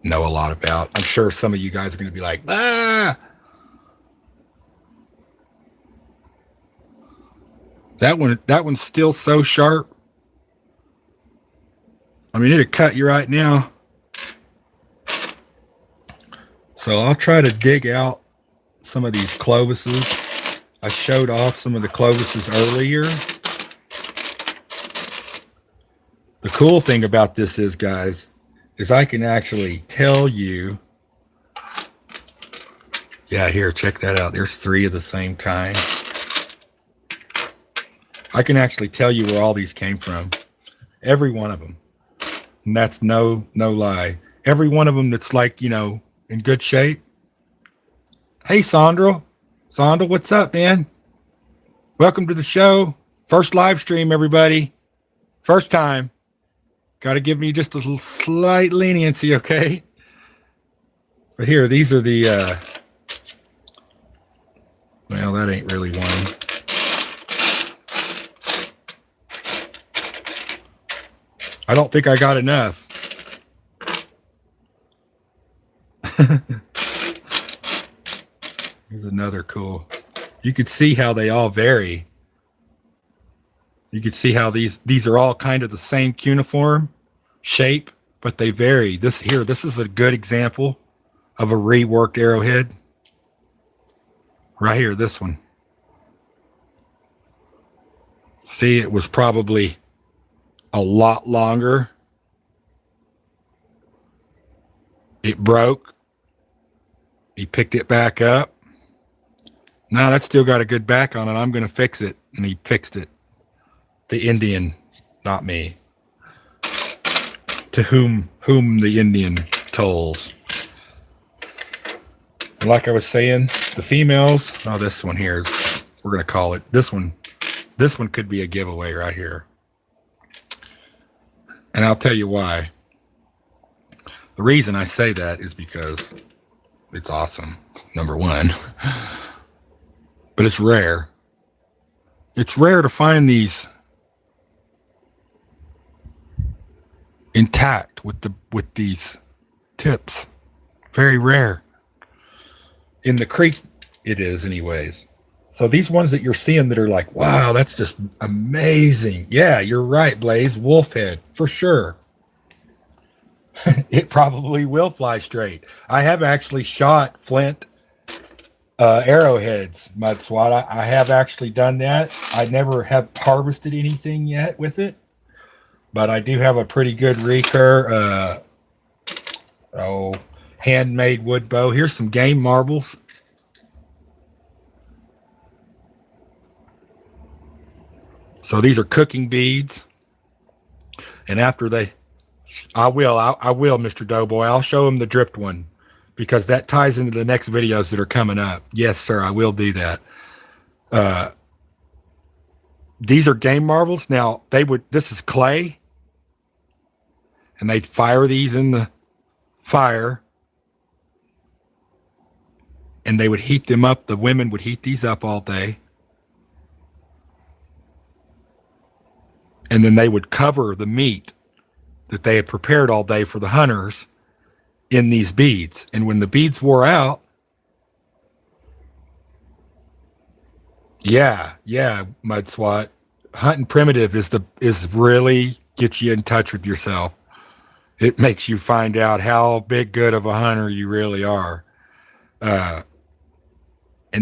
a lot about. I'm sure some of you guys are going to be like, ah. That one's still so sharp. I mean, it'll cut you right now. So I'll try to dig out some of these Clovises. I showed off some of the Clovises earlier. The cool thing about this is, guys, is I can actually tell you. Yeah, here, check that out. There's 3 of the same kind. I can actually tell you where all these came from. Every one of them. And that's no lie. Every one of them that's like, in good shape. Hey, Sandra. Sandra, what's up, man? Welcome to the show. First live stream, everybody. First time. Got to give me just a little slight leniency, okay? But here, these are the, well, that ain't really one. I don't think I got enough. Here's another cool. You could see how they all vary. You could see how these are all kind of the same cuneiform shape, but they vary. This is a good example of a reworked arrowhead. Right here, this one. See, it was probably a lot longer. It broke. He picked it back up. Now that's still got a good back on it. I'm going to fix it. And he fixed it. The Indian, not me. To whom the Indian tolls. And like I was saying, the females, this one here is, we're going to call it, this one could be a giveaway right here. And I'll tell you why. The reason I say that is because it's awesome, number one. But it's rare. It's rare to find these intact with these tips. Very rare. In the creek, it is anyways. So these ones that you're seeing that are like, wow, that's just amazing. Yeah, you're right, Blaze. Wolf head, for sure. It probably will fly straight. I have actually shot flint arrowheads, Mud Swat. I have actually done that. I never have harvested anything yet with it, but I do have a pretty good recur. Handmade wood bow. Here's some game marbles. So these are cooking beads. And after I will, Mr. Doughboy. I'll show him the dripped one because that ties into the next videos that are coming up. Yes, sir, I will do that. These are game marbles. Now, this is clay, and they'd fire these in the fire, and they would heat them up. The women would heat these up all day, and then they would cover the meat that they had prepared all day for the hunters in these beads. And when the beads wore out, Mud SWAT, hunting primitive is really gets you in touch with yourself. It makes you find out how good of a hunter you really are. And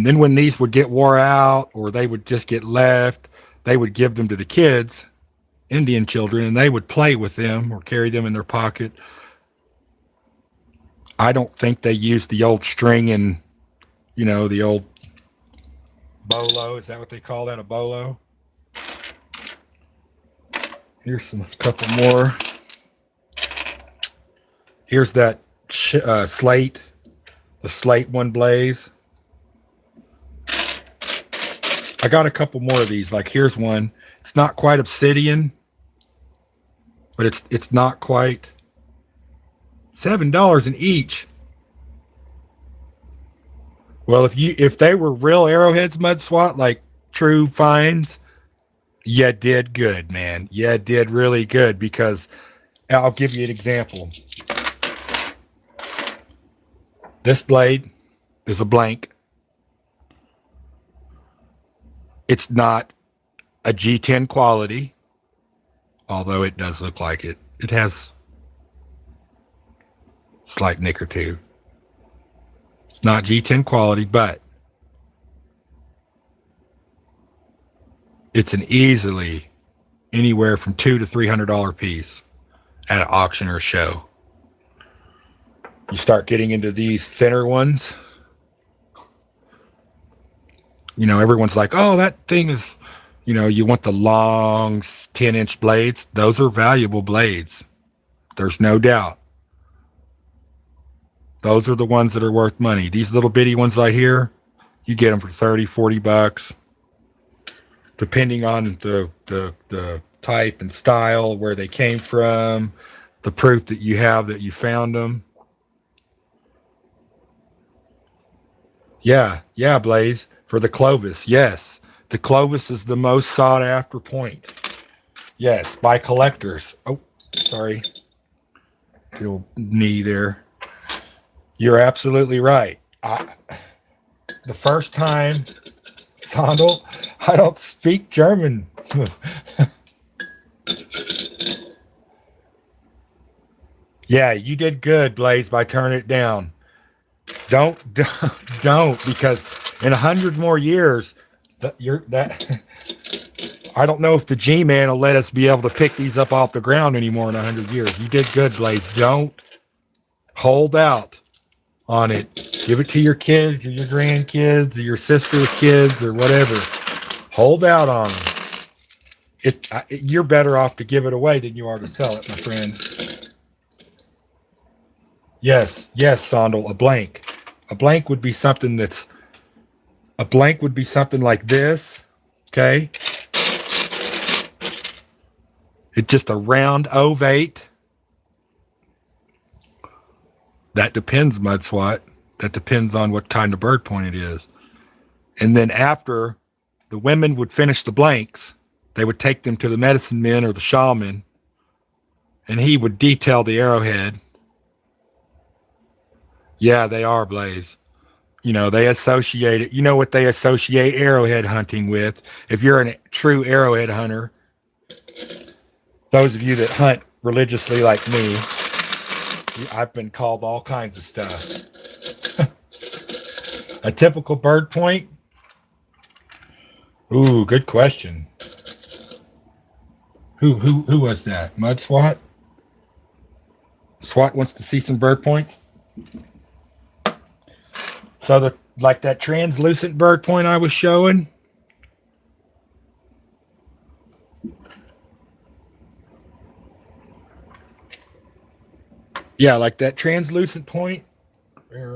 then when these would get wore out, or they would just get left, they would give them to the kids, Indian children, and they would play with them or carry them in their pocket. I don't think they used the old string and, the old bolo. Is that what they call that, a bolo? Here's a couple more. Here's that slate, the slate one blaze. I got a couple more of these. Like here's one. It's not quite obsidian, but it's not quite. $7 in each. Well, if they were real arrowheads, Mud SWAT, like true finds, you did good, man. You did really good, because I'll give you an example. This blade is a blank. It's not a G10 quality, although it does look like it. It has slight nick or two. It's not G10 quality, but it's an easily anywhere from $200 to $300 piece at an auction or show. You start getting into these thinner ones. Everyone's like, oh, that thing is, you want the long 10-inch blades. Those are valuable blades. There's no doubt. Those are the ones that are worth money. These little bitty ones right here, you get them for $30-$40, depending on the type and style, where they came from, the proof that you have that you found them. Yeah, Blaze, for the Clovis. Yes, the Clovis is the most sought after point. Yes, by collectors. Oh, sorry. Little knee there. You're absolutely right. The first time, Sondel, I don't speak German. Yeah, you did good, Blaze, by turning it down. Don't, because in 100 more years, I don't know if the G-Man will let us be able to pick these up off the ground anymore in 100 years. You did good, Blaze. Don't hold out on it. Give it to your kids or your grandkids or your sister's kids or whatever. Hold out on them. You're better off to give it away than you are to sell it, my friend. Yes, Sondel, a blank. A blank would be something like this, okay? It's just a round ovate. That depends, Mud SWAT. That depends on what kind of bird point it is. And then after the women would finish the blanks, they would take them to the medicine man or the shaman, and he would detail the arrowhead. Yeah, they are, Blaze. They associate it. You know what they associate arrowhead hunting with? If you're a true arrowhead hunter, those of you that hunt religiously like me, I've been called all kinds of stuff. A typical bird point? Ooh, good question. Who was that? Mud SWAT? SWAT wants to see some bird points? So like that translucent bird point I was showing. Yeah, like that translucent point. Where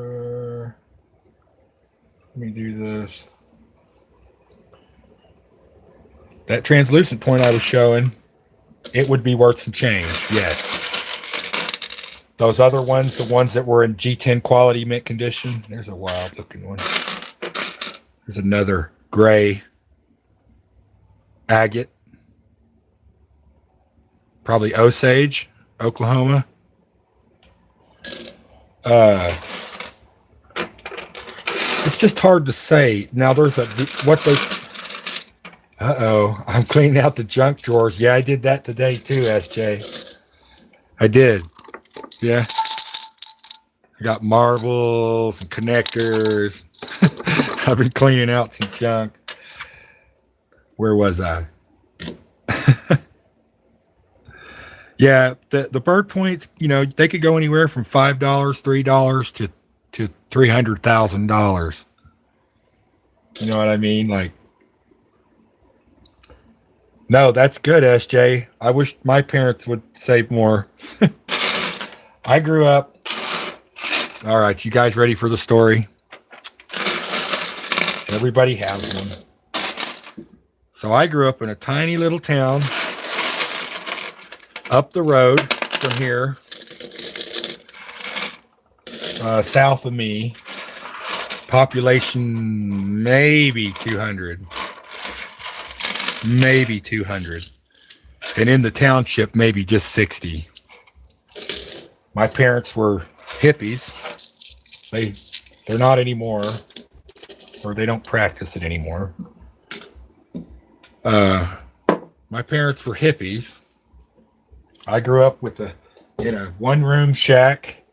that translucent point I was showing, it would be worth some change. Yes. Those other ones, the ones that were in G10 quality mint condition. There's a wild looking one. There's another gray agate. Probably Osage, Oklahoma. It's just hard to say. Now there's I'm cleaning out the junk drawers. Yeah, I did that today too, SJ. I did. Yeah. I got marbles and connectors. I've been cleaning out some junk. Where was I? Yeah, the bird points, they could go anywhere from $5, $3 to $300,000. You know what I mean? Like, no, that's good, SJ. I wish my parents would save more. I grew up. All right, you guys ready for the story? Everybody has one. So I grew up in a tiny little town up the road from here, south of me. Population maybe 200. Maybe 200. And in the township, maybe just 60. My parents were hippies. They're not anymore, or they don't practice it anymore. My parents were hippies. I grew up in a one-room shack.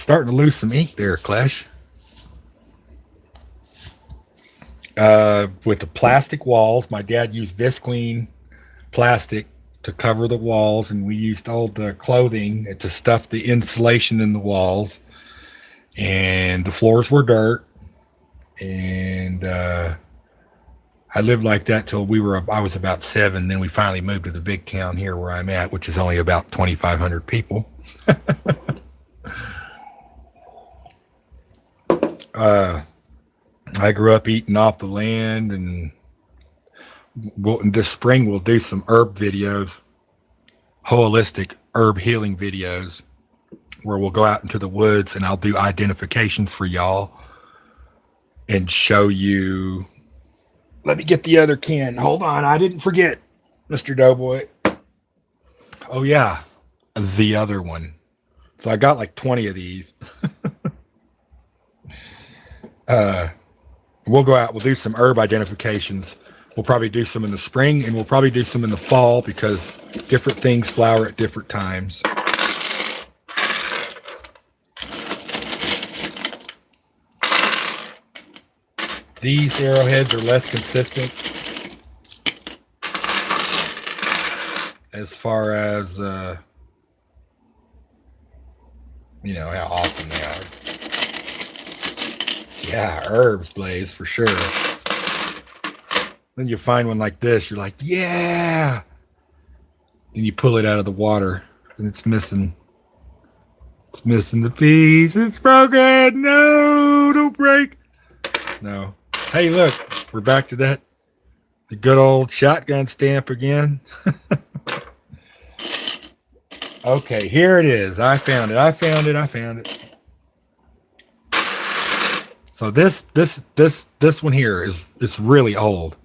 Starting to lose some ink there, Clash. With the plastic walls. My dad used visqueen plastic to cover the walls, and we used old clothing to stuff the insulation in the walls. And the floors were dirt. And I lived like that till I was about 7. Then we finally moved to the big town here where I'm at, which is only about 2,500 people. I grew up eating off the land, and this spring we'll do some herb videos, holistic herb healing videos, where we'll go out into the woods and I'll do identifications for y'all and show you. Let me get the other can. Hold on. I didn't forget, Mr. Doughboy. Oh, yeah. The other one. So I got like 20 of these. We'll go out. We'll do some herb identifications. We'll probably do some in the spring, and we'll probably do some in the fall, because different things flower at different times. These arrowheads are less consistent as far as, how awesome they are. Yeah, herbs, Blaze, for sure. Then you find one like this, you're like, yeah! Then you pull it out of the water, and it's missing. It's missing the piece. It's broken! No! Don't break! No. Hey, look, we're back to the good old shotgun stamp again. Okay, here it is. I found it. So this one here is really old.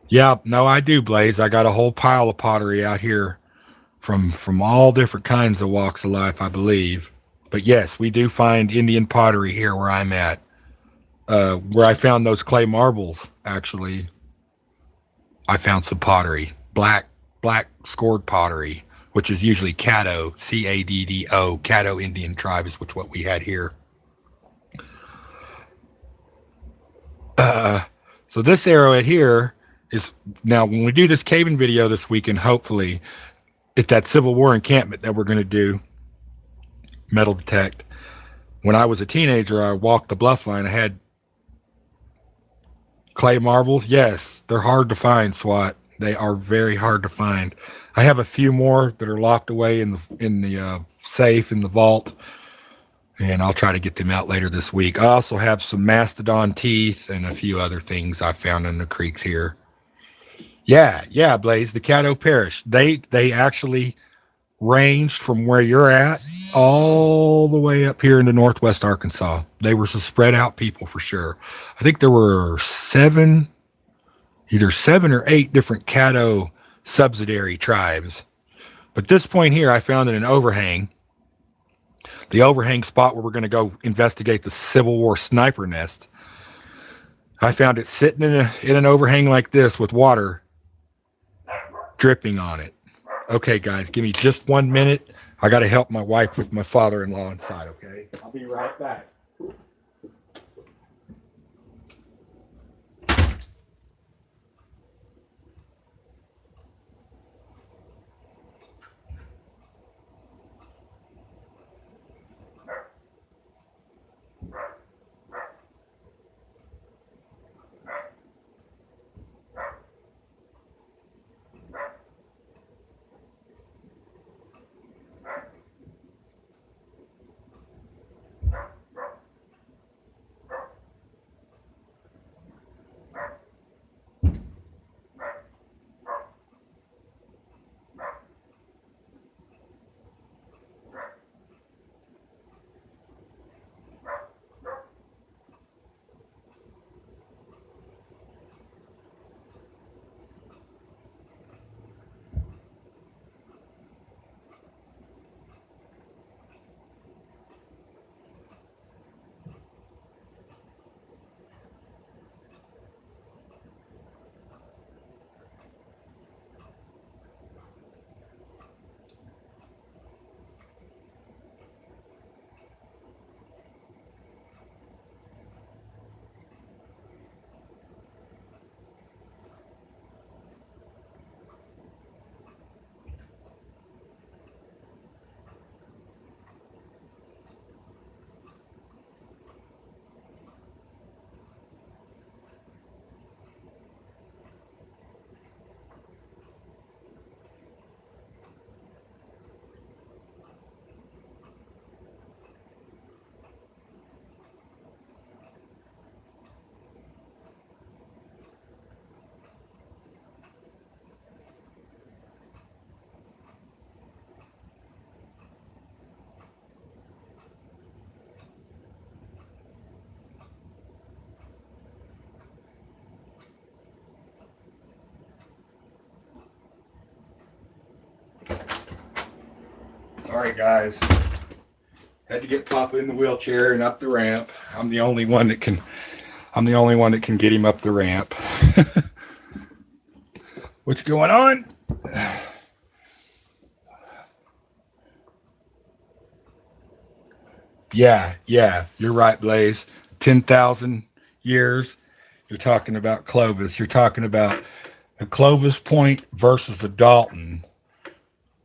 Yeah, no, I do, Blaze. I got a whole pile of pottery out here from all different kinds of walks of life, I believe. But yes, we do find Indian pottery here where I'm at. Where I found those clay marbles, actually. I found some pottery. Black scored pottery, which is usually Caddo, Caddo, Caddo Indian tribe is what we had here. So this arrowhead here is, now when we do this caving video this weekend, hopefully, it's that Civil War encampment that we're going to do, metal detect. When I was a teenager, I walked the bluff line. I had clay marbles. Yes, they're hard to find, SWAT. They are very hard to find. I have a few more that are locked away in the safe in the vault. and I'll try to get them out later this week. I also have some mastodon teeth and a few other things I found in the creeks here. Yeah, Blaze, the Caddo Parish. They actually ranged from where you're at all the way up here into northwest Arkansas. They were some spread out people for sure. I think there were either 7 or 8 different Caddo subsidiary tribes. But this point here, I found in an overhang, the overhang spot where we're going to go investigate the Civil War sniper nest. I found it sitting in an overhang like this with water dripping on it. Okay, guys, give me just 1 minute. I got to help my wife with my father-in-law inside, okay? I'll be right back. Sorry, guys. Had to get Papa in the wheelchair and up the ramp. I'm the only one that can get him up the ramp. What's going on? Yeah, you're right, Blaze. 10,000 years. You're talking about Clovis. You're talking about a Clovis Point versus a Dalton.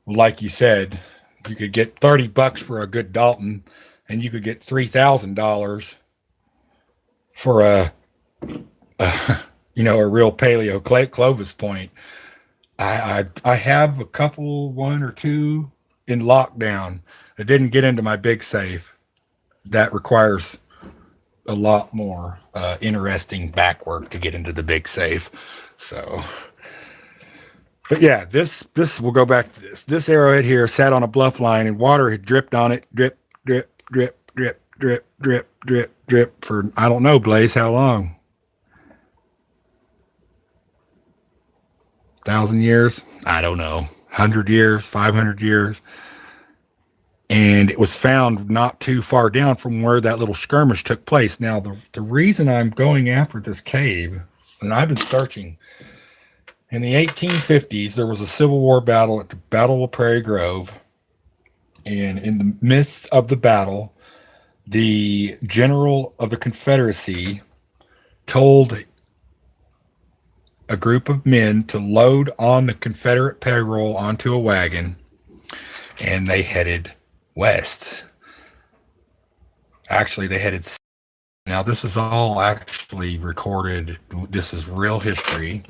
Like you said, you could get $30 for a good Dalton, and you could get $3,000 for a real paleo Clovis Point. I have a couple, 1 or 2 in lockdown. I didn't get into my big safe. That requires a lot more interesting back work to get into the big safe. So, but yeah, this we'll go back to this. This arrowhead here sat on a bluff line, and water had dripped on it. Drip, drip, drip, drip, drip, drip, drip, drip for I don't know, Blaze, how long? 1,000 years? I don't know. 100 years, 500 years. And it was found not too far down from where that little skirmish took place. Now, the reason I'm going after this cave, and I've been searching, in the 1850s, there was a Civil War battle at the Battle of Prairie Grove. And in the midst of the battle, the general of the Confederacy told a group of men to load on the Confederate payroll onto a wagon, and they headed west. Actually, they headed. Now, this is all actually recorded. This is real history.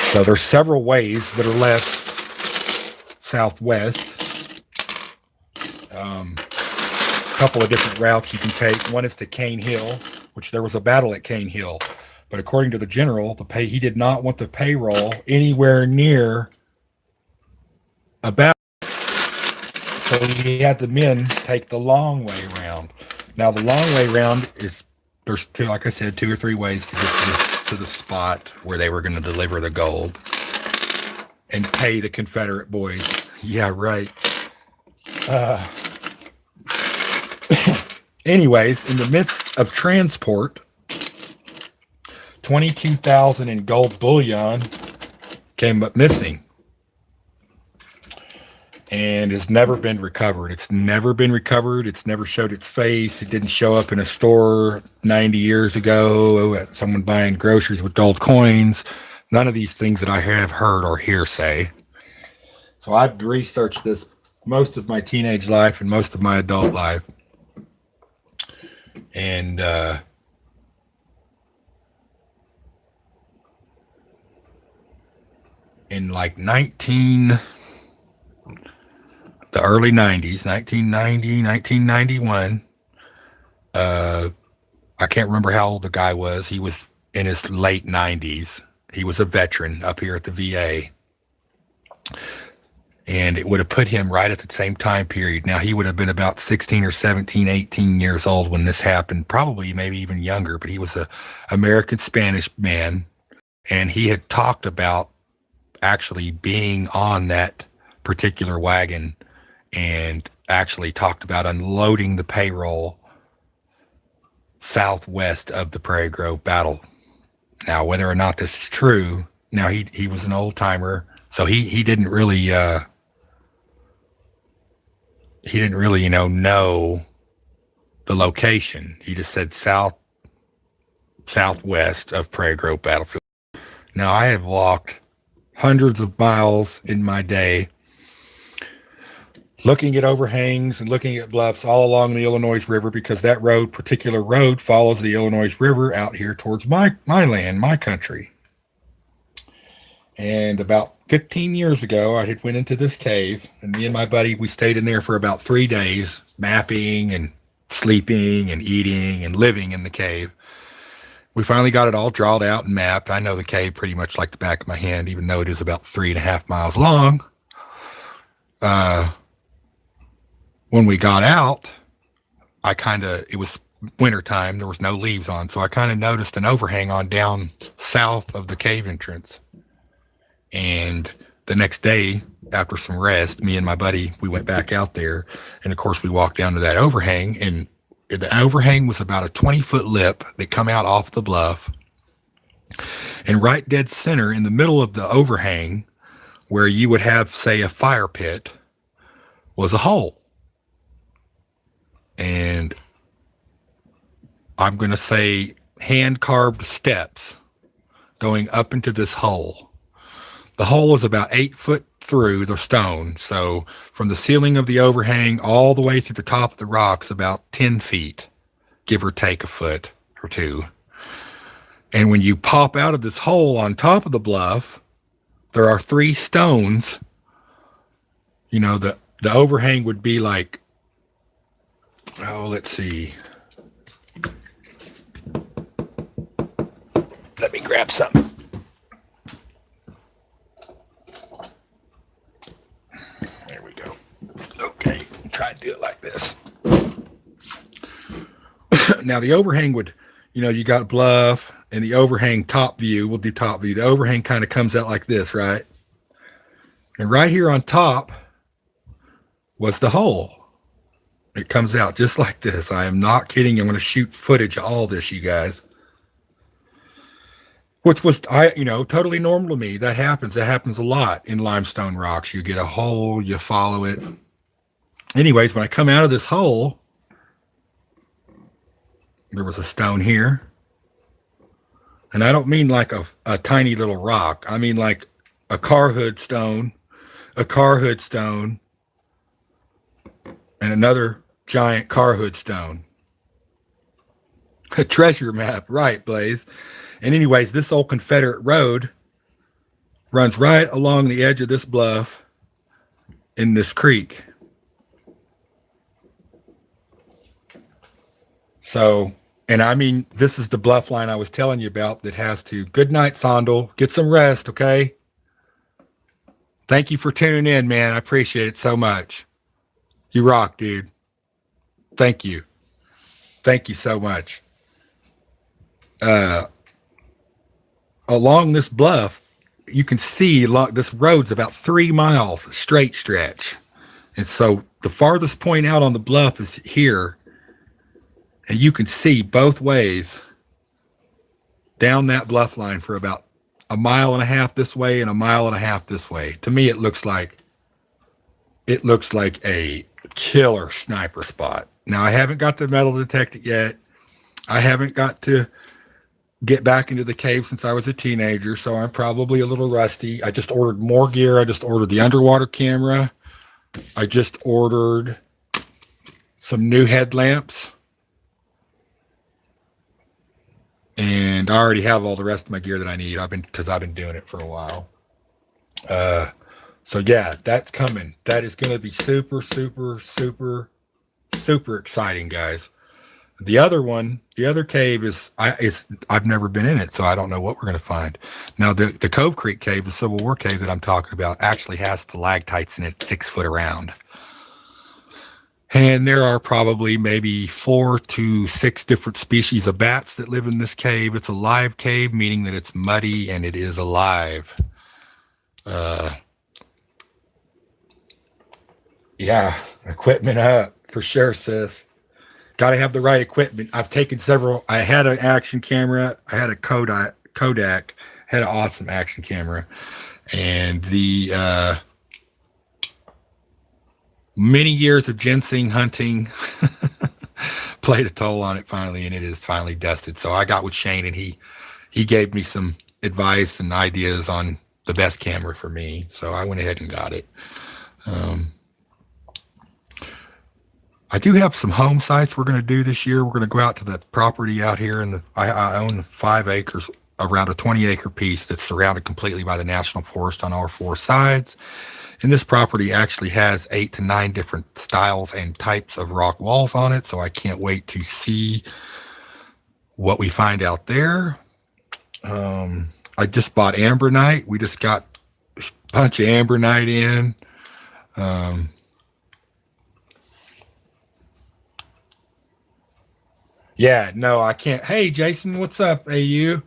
So there's several ways that are left southwest. couple of different routes you can take. One is to Cane Hill, which there was a battle at Cane Hill. But according to the general, he did not want the payroll anywhere near a battle. So he had the men take the long way around. Now, the long way around is, there's two, like I said, 2 or 3 ways to get to the spot where they were going to deliver the gold and pay the Confederate boys. Yeah, right. Anyways, in the midst of transport, 22,000 in gold bullion came up missing and has never been recovered. It's never been recovered. It's never showed its face. It didn't show up in a store 90 years ago at someone buying groceries with gold coins. None of these things that I have heard are hearsay. So I've researched this most of my teenage life and most of my adult life. And in like the early 90s, 1990, 1991, I can't remember how old the guy was. He was in his late 90s. He was a veteran up here at the VA. And it would have put him right at the same time period. Now, he would have been about 16 or 17, 18 years old when this happened, probably maybe even younger, but he was an American Spanish man. And he had talked about actually being on that particular wagon and actually talked about unloading the payroll southwest of the Prairie Grove battle. Now, whether or not this is true, now he was an old timer, so he didn't really know the location. He just said southwest of Prairie Grove battlefield. Now, I have walked hundreds of miles in my day looking at overhangs and looking at bluffs all along the Illinois River, because that particular road follows the Illinois River out here towards my land, my country. And about 15 years ago, I had went into this cave, and me and my buddy, we stayed in there for about 3 days, mapping and sleeping and eating and living in the cave. We finally got it all drawn out and mapped. I know the cave pretty much like the back of my hand, even though it is about 3.5 miles long. When we got out, it was wintertime. There was no leaves on. So I kind of noticed an overhang on down south of the cave entrance. And the next day, after some rest, me and my buddy, we went back out there. And of course, we walked down to that overhang, and the overhang was about a 20-foot lip that come out off the bluff. And right dead center in the middle of the overhang, where you would have, say, a fire pit, was a hole. And I'm going to say hand-carved steps going up into this hole. The hole is about 8 foot through the stone. So from the ceiling of the overhang all the way through the top of the rocks, about 10 feet, give or take a foot or two. And when you pop out of this hole on top of the bluff, there are 3 stones. You know, the overhang would be like, let's see. Let me grab something. There we go. Okay, try to do it like this. Now the overhang would, you got bluff and the overhang top view. We'll do top view. The overhang kind of comes out like this, right? And right here on top was the hole. It comes out just like this. I am not kidding. I'm going to shoot footage of all this, you guys. Which was, totally normal to me. That happens. That happens a lot in limestone rocks. You get a hole, you follow it. Anyways, when I come out of this hole, there was a stone here. And I don't mean like a tiny little rock. I mean like a car hood stone, and another giant car hood stone. A treasure map, right, Blaze? And anyways, this old Confederate road runs right along the edge of this bluff in this creek. So, and I mean, this is the bluff line I was telling you about that has to. Good night, Sondel. Get some rest, okay? Thank you for tuning in, man. I appreciate it so much. You rock, dude. Thank you. Thank you so much. Along this bluff, you can see this road's about 3 miles straight stretch. And so the farthest point out on the bluff is here. And you can see both ways down that bluff line for about 1.5 miles this way and 1.5 miles this way. To me, it looks like a killer sniper spot. Now, I haven't got the metal detector yet. I haven't got to get back into the cave since I was a teenager, so I'm probably a little rusty. I just ordered more gear. I just ordered the underwater camera. I just ordered some new headlamps. And I already have all the rest of my gear that I need. I've been doing it for a while. So yeah, that's coming. That is going to be super, super, super, super exciting, guys. The other cave I've never been in it, so I don't know what we're going to find. Now, the Cove Creek cave, the Civil War cave that I'm talking about, actually has stalactites in it 6 foot around. And there are probably maybe 4 to 6 different species of bats that live in this cave. It's a live cave, meaning that it's muddy and it is alive. Yeah, equipment up for sure, sis. Got to have the right equipment. I've taken several. I had an action camera. I had a Kodak. Had an awesome action camera, and the many years of ginseng hunting played a toll on it finally, and it is finally dusted. So I got with Shane, and he gave me some advice and ideas on the best camera for me. So I went ahead and got it. I do have some home sites we're going to do this year. We're going to go out to the property out here, and I own 5 acres, around a 20-acre piece that's surrounded completely by the National Forest on all 4 sides. And this property actually has 8 to 9 different styles and types of rock walls on it, so I can't wait to see what we find out there. I just bought ambronite. We just got a bunch of ambronite in. Yeah, no, I can't. Hey, Jason, what's up, AU?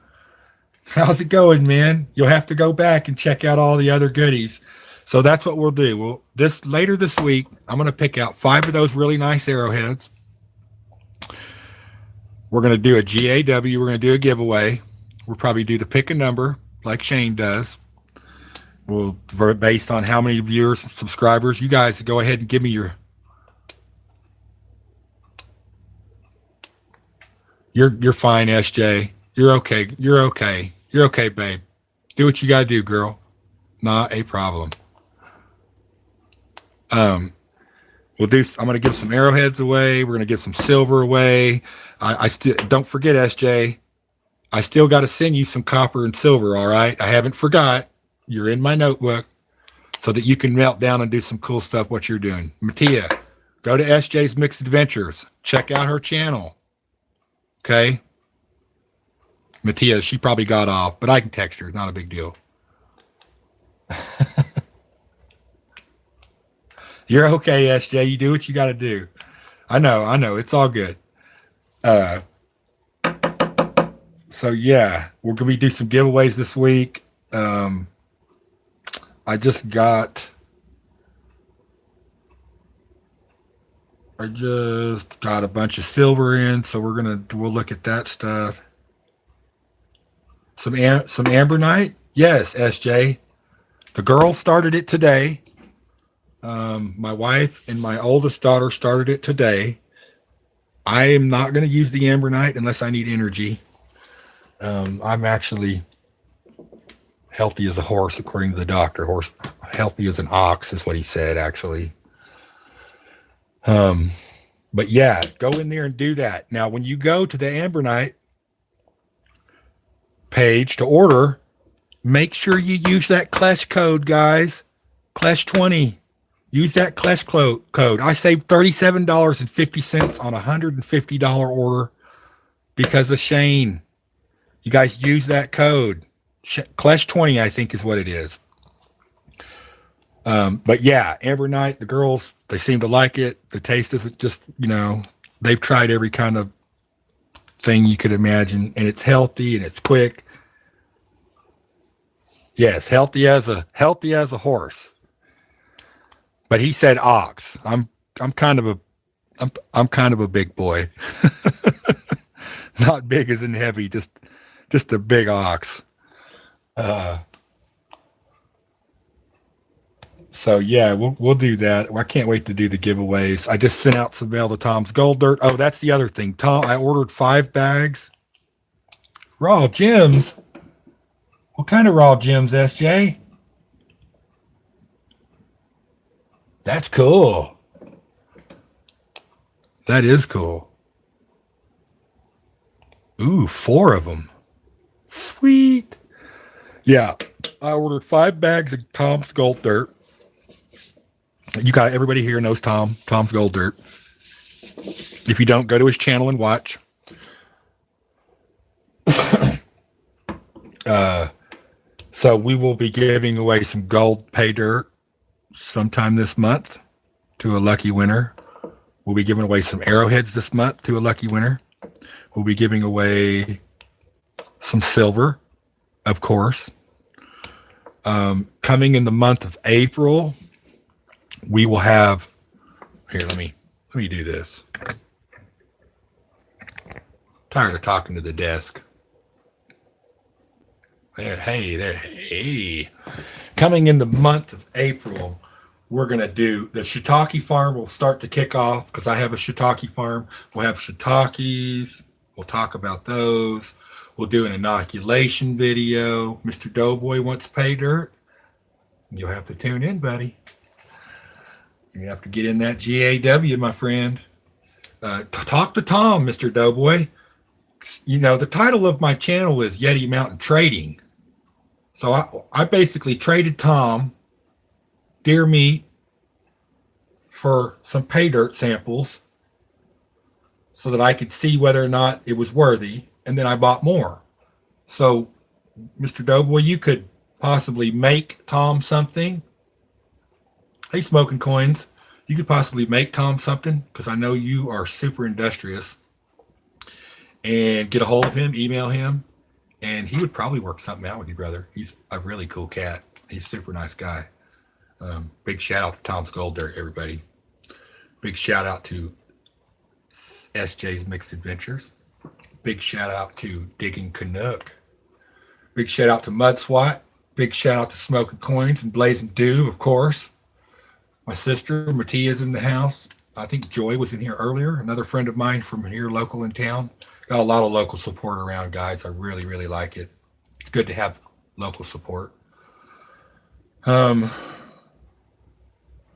How's it going, man? You'll have to go back and check out all the other goodies. So that's what we'll do. Later this week, I'm going to pick out 5 of those really nice arrowheads. We're going to do a GAW. We're going to do a giveaway. We'll probably do the pick a number like Shane does. We'll, based on how many viewers and subscribers. You guys go ahead and give me your... You're fine, SJ. You're okay. You're okay. You're okay, babe. Do what you gotta do, girl. Not a problem. I'm gonna give some arrowheads away. We're gonna give some silver away. I still don't forget, SJ. I still got to send you some copper and silver. All right, I haven't forgot. You're in my notebook, so that you can melt down and do some cool stuff. What you're doing, Mattia? Go to SJ's Mixed Adventures. Check out her channel. Okay. Mattia, she probably got off, but I can text her. Not a big deal. You're okay, SJ. You do what you got to do. I know. It's all good. So yeah, we're going to do some giveaways this week. I just got a bunch of silver in, so we'll look at that stuff. Some ambronite. Yes, SJ. The girls started it today. My wife and my oldest daughter started it today. I am not going to use the ambronite unless I need energy. I'm actually healthy as a horse, according to the doctor. Horse healthy as an ox is what he said, actually. But yeah, go in there and do that. Now, when you go to the ambronite page to order, make sure you use that Klesh code, guys. Klesh 20. Use that Klesch code. I saved $37.50 on a $150 order because of Shane. You guys use that code. Klesch 20, I think, is what it is. But yeah, Amber Night, the girls, they seem to like it. The taste is just, they've tried every kind of thing you could imagine, and it's healthy and it's quick. Yes, healthy as a horse. But he said ox. I'm kind of a I'm kind of a big boy. Not big as in heavy, just a big ox. So yeah, we'll do that. I can't wait to do the giveaways. I just sent out some mail to Tom's Gold Dirt. Oh, that's the other thing. Tom, I ordered 5 bags. Raw gems. What kind of raw gems, SJ? That's cool. That is cool. Ooh, 4 of them. Sweet. Yeah, I ordered 5 bags of Tom's Gold Dirt. You got everybody here knows Tom's Gold Dirt. If you don't, go to his channel and watch. So we will be giving away some gold pay dirt sometime this month to a lucky winner. We'll be giving away some arrowheads this month to a lucky winner. We'll be giving away some silver, of course. Coming in the month of April, we will have, here, let me do this. Tired of talking to the desk. Hey. Coming in the month of April, we're going to do the shiitake farm. Will start to kick off because I have a shiitake farm. We'll have shiitakes. We'll talk about those. We'll do an inoculation video. Mr. Doughboy wants pay dirt. You'll have to tune in, buddy. You have to get in that GAW, my friend. Talk to Tom, Mr. Doughboy. The title of my channel is Yeti Mountain Trading. So I basically traded Tom deer meat for some pay dirt samples so that I could see whether or not it was worthy, and then I bought more. So, Mr. Doughboy, you could possibly make Tom something. Hey, Smoking Coins, you could possibly make Tom something because I know you are super industrious. And get a hold of him, email him, and he would probably work something out with you, brother. He's a really cool cat. He's a super nice guy. Big shout out to Tom's Gold Dirt, everybody. Big shout out to SJ's Mixed Adventures. Big shout out to Digging Canuck. Big shout out to Mud Swat. Big shout out to Smoking Coins and Blazing Dew, of course. My sister, Matia's in the house. I think Joy was in here earlier. Another friend of mine from here, local in town. Got a lot of local support around, guys. I really, really like it. It's good to have local support.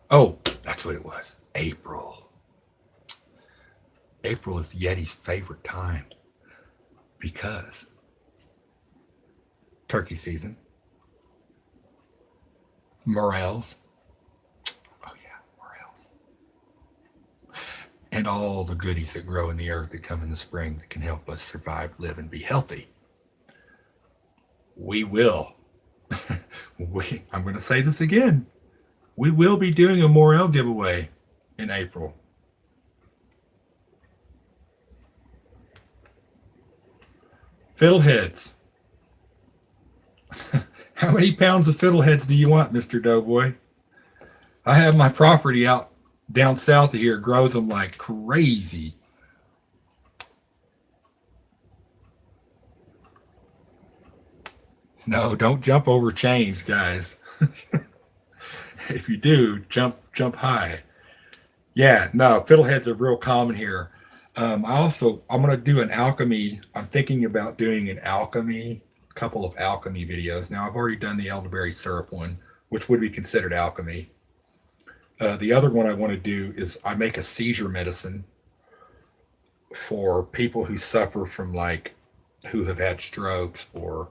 Oh, that's what it was. April. April is Yeti's favorite time because turkey season, morels. Oh yeah, morels. And all the goodies that grow in the earth that come in the spring that can help us survive, live, and be healthy. We will. I'm going to say this again. We will be doing a morel giveaway in April. Fiddleheads. How many pounds of fiddleheads do you want, Mr. Doughboy? I have my property out down south of here, grows them like crazy. No, don't jump over chains, guys. If you do, jump high. Yeah, no, fiddleheads are real common here. I'm going to do an alchemy. I'm thinking about doing a couple of alchemy videos. Now, I've already done the elderberry syrup one, which would be considered alchemy. The other one I want to do is I make a seizure medicine for people who suffer from who have had strokes, or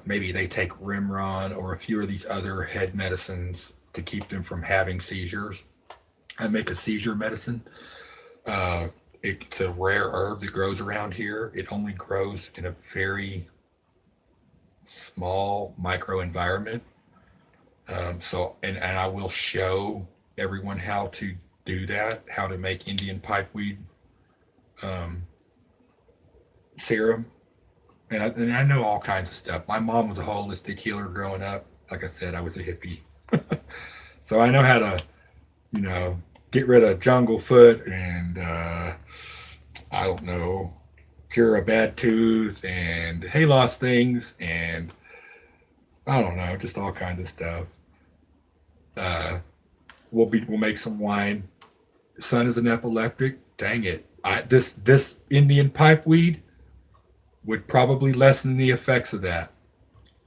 maybe they take Rimron or a few of these other head medicines to keep them from having seizures. I make a seizure medicine. It's a rare herb that grows around here. It only grows in a very small micro environment. And I will show everyone how to do that, how to make Indian pipeweed um, serum. And I know all kinds of stuff. My mom was a holistic healer growing up. Like I said, I was a hippie. So I know how to, you know, get rid of jungle foot and, I don't know, cure a bad tooth and hay loss things and I don't know, just all kinds of stuff. Uh, we'll make some wine. Son is an epileptic. Dang it! This Indian pipeweed would probably lessen the effects of that.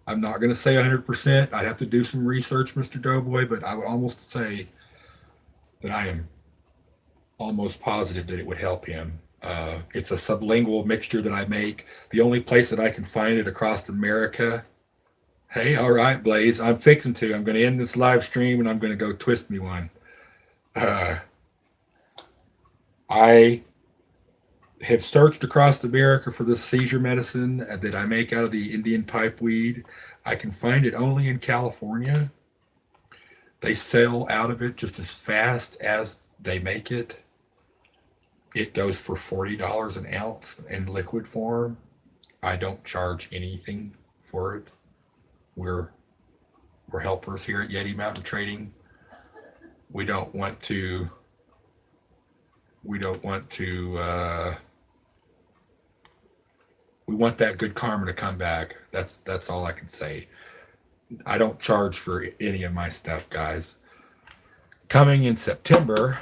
I'm not going to say 100%. I'd have to do some research, Mr. Doughboy, but I would almost say that I am almost positive that it would help him. It's a sublingual mixture that I make. The only place that I can find it across America. Hey, all right, Blaze. I'm fixing to. I'm going to end this live stream and I'm going to go twist me one. Uh, I have searched across America for this seizure medicine that I make out of the Indian pipeweed. I can find it only in California. They sell out of it just as fast as they make it. It goes for $40 an ounce in liquid form. I don't charge anything for it. We're helpers here at Yeti Mountain Trading. We don't want to. We don't want to. We want that good karma to come back. That's all I can say. I don't charge for any of my stuff, guys. Coming in September,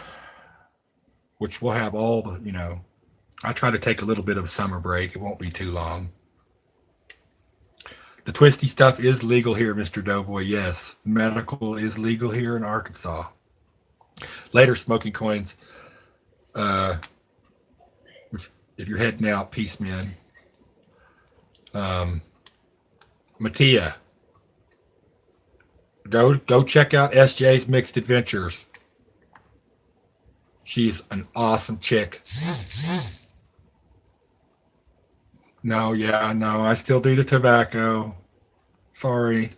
which we'll have all the, you know, I try to take a little bit of summer break. It won't be too long. The twisty stuff is legal here, Mr. Doughboy. Yes, medical is legal here in Arkansas. Later, smoking coins. If you're heading out, peace, man. Mattia, go check out SJ's Mixed Adventures. She's an awesome chick. No, yeah, no, I still do the tobacco. Sorry.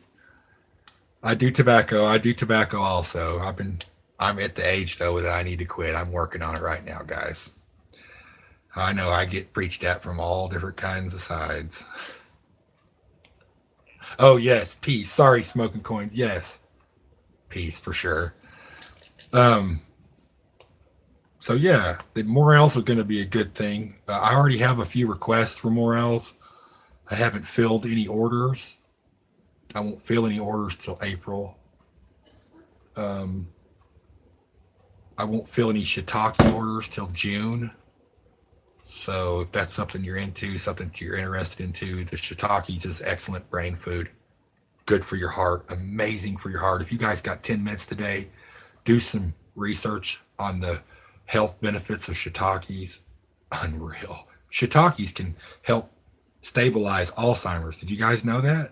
I do tobacco. I do tobacco also. I'm at the age though that I need to quit. I'm working on it right now, guys. I know I get preached at from all different kinds of sides. Oh yes, peace. Sorry, smoking coins. Yes. Peace for sure. Um So yeah, the morels are going to be a good thing. I already have a few requests for morels. I haven't filled any orders. I won't fill any orders till April. Um, I won't fill any shiitake orders till June. So if that's something you're into, something that you're interested into, the shiitakes is excellent brain food. Good for your heart, amazing for your heart. If you guys got 10 minutes today, do some research on the health benefits of shiitakes. Unreal. Shiitakes can help stabilize Alzheimer's. Did you guys know that?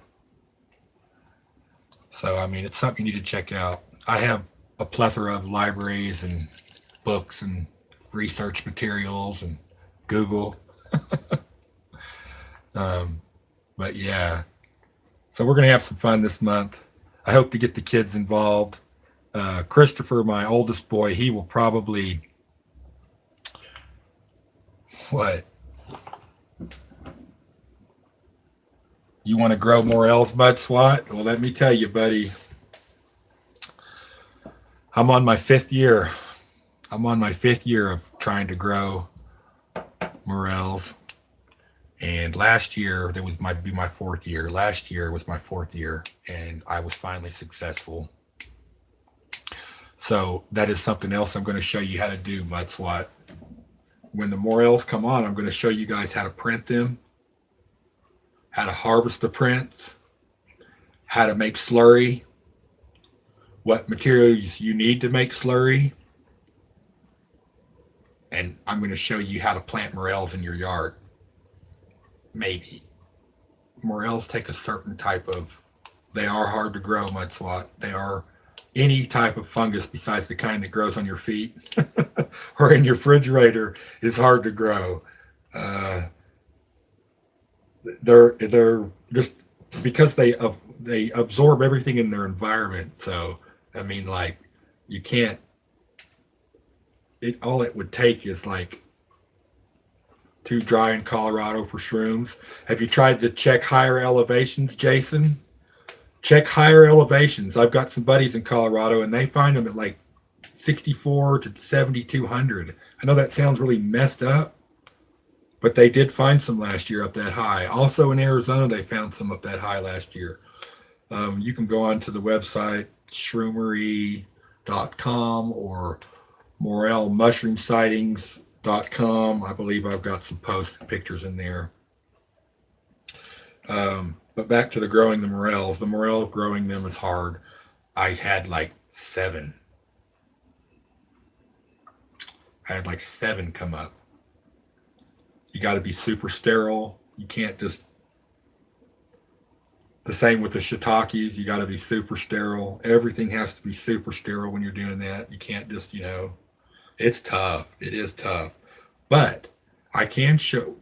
So, I mean, it's something you need to check out. I have a plethora of libraries and books and research materials and Google. But yeah, so we're going to have some fun this month. I hope to get the kids involved. Christopher, my oldest boy, he will probably, what? You want to grow more L's, Bud Swat? Well, let me tell you, buddy. I'm on my fifth year. I'm on my fifth year of trying to grow morels. And last year, that was might be my fourth year. Last year was my fourth year, and I was finally successful. So that is something else I'm going to show you how to do, Mud Swat. When the morels come on, I'm going to show you guys how to print them, how to harvest the prints, how to make slurry, what materials you need to make slurry, and I'm going to show you how to plant morels in your yard. Maybe. Morels take a certain type of, they are hard to grow, Mud Swat. They are any type of fungus besides the kind that grows on your feet or in your refrigerator is hard to grow. Uh, they're just because they absorb everything in their environment. So I mean, like you can't. All it would take is like too dry in Colorado for shrooms. Have you tried to check higher elevations, Jason? Check higher elevations. I've got some buddies in Colorado, and they find them at like 64 to 7,200. I know that sounds really messed up, but they did find some last year up that high. Also in Arizona, they found some up that high last year. You can go on to the website shroomery.com or morelmushroomsightings.com. I believe I've got some posts and pictures in there. But back to the growing the morels. The morel growing them is hard. I had like 7. I had like 7 come up. You got to be super sterile. You can't just. The same with the shiitakes. You got to be super sterile. Everything has to be super sterile when you're doing that. You can't just, it's tough. It is tough. But I can show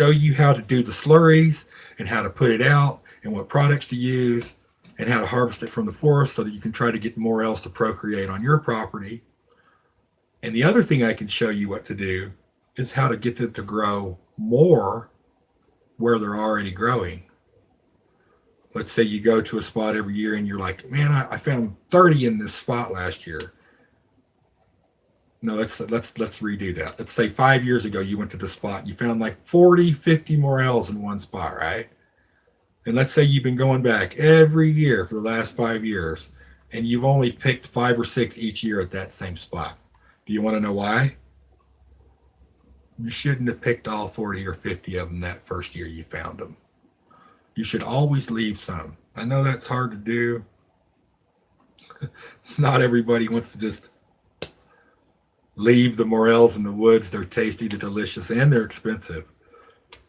you how to do the slurries and how to put it out and what products to use and how to harvest it from the forest so that you can try to get morels to procreate on your property. And the other thing I can show you what to do is how to get them to grow more where they're already growing. Let's say you go to a spot every year and you're like, man, I found 30 in this spot last year. No, let's redo that. Let's say 5 years ago you went to the spot, you found like 40, 50 morels in one spot, right? And let's say you've been going back every year for the last 5 years, and you've only picked 5 or 6 each year at that same spot. Do you want to know why? You shouldn't have picked all 40 or 50 of them that first year you found them. You should always leave some. I know that's hard to do. Not everybody wants to just leave the morels in the woods. They're tasty, they're delicious, and they're expensive.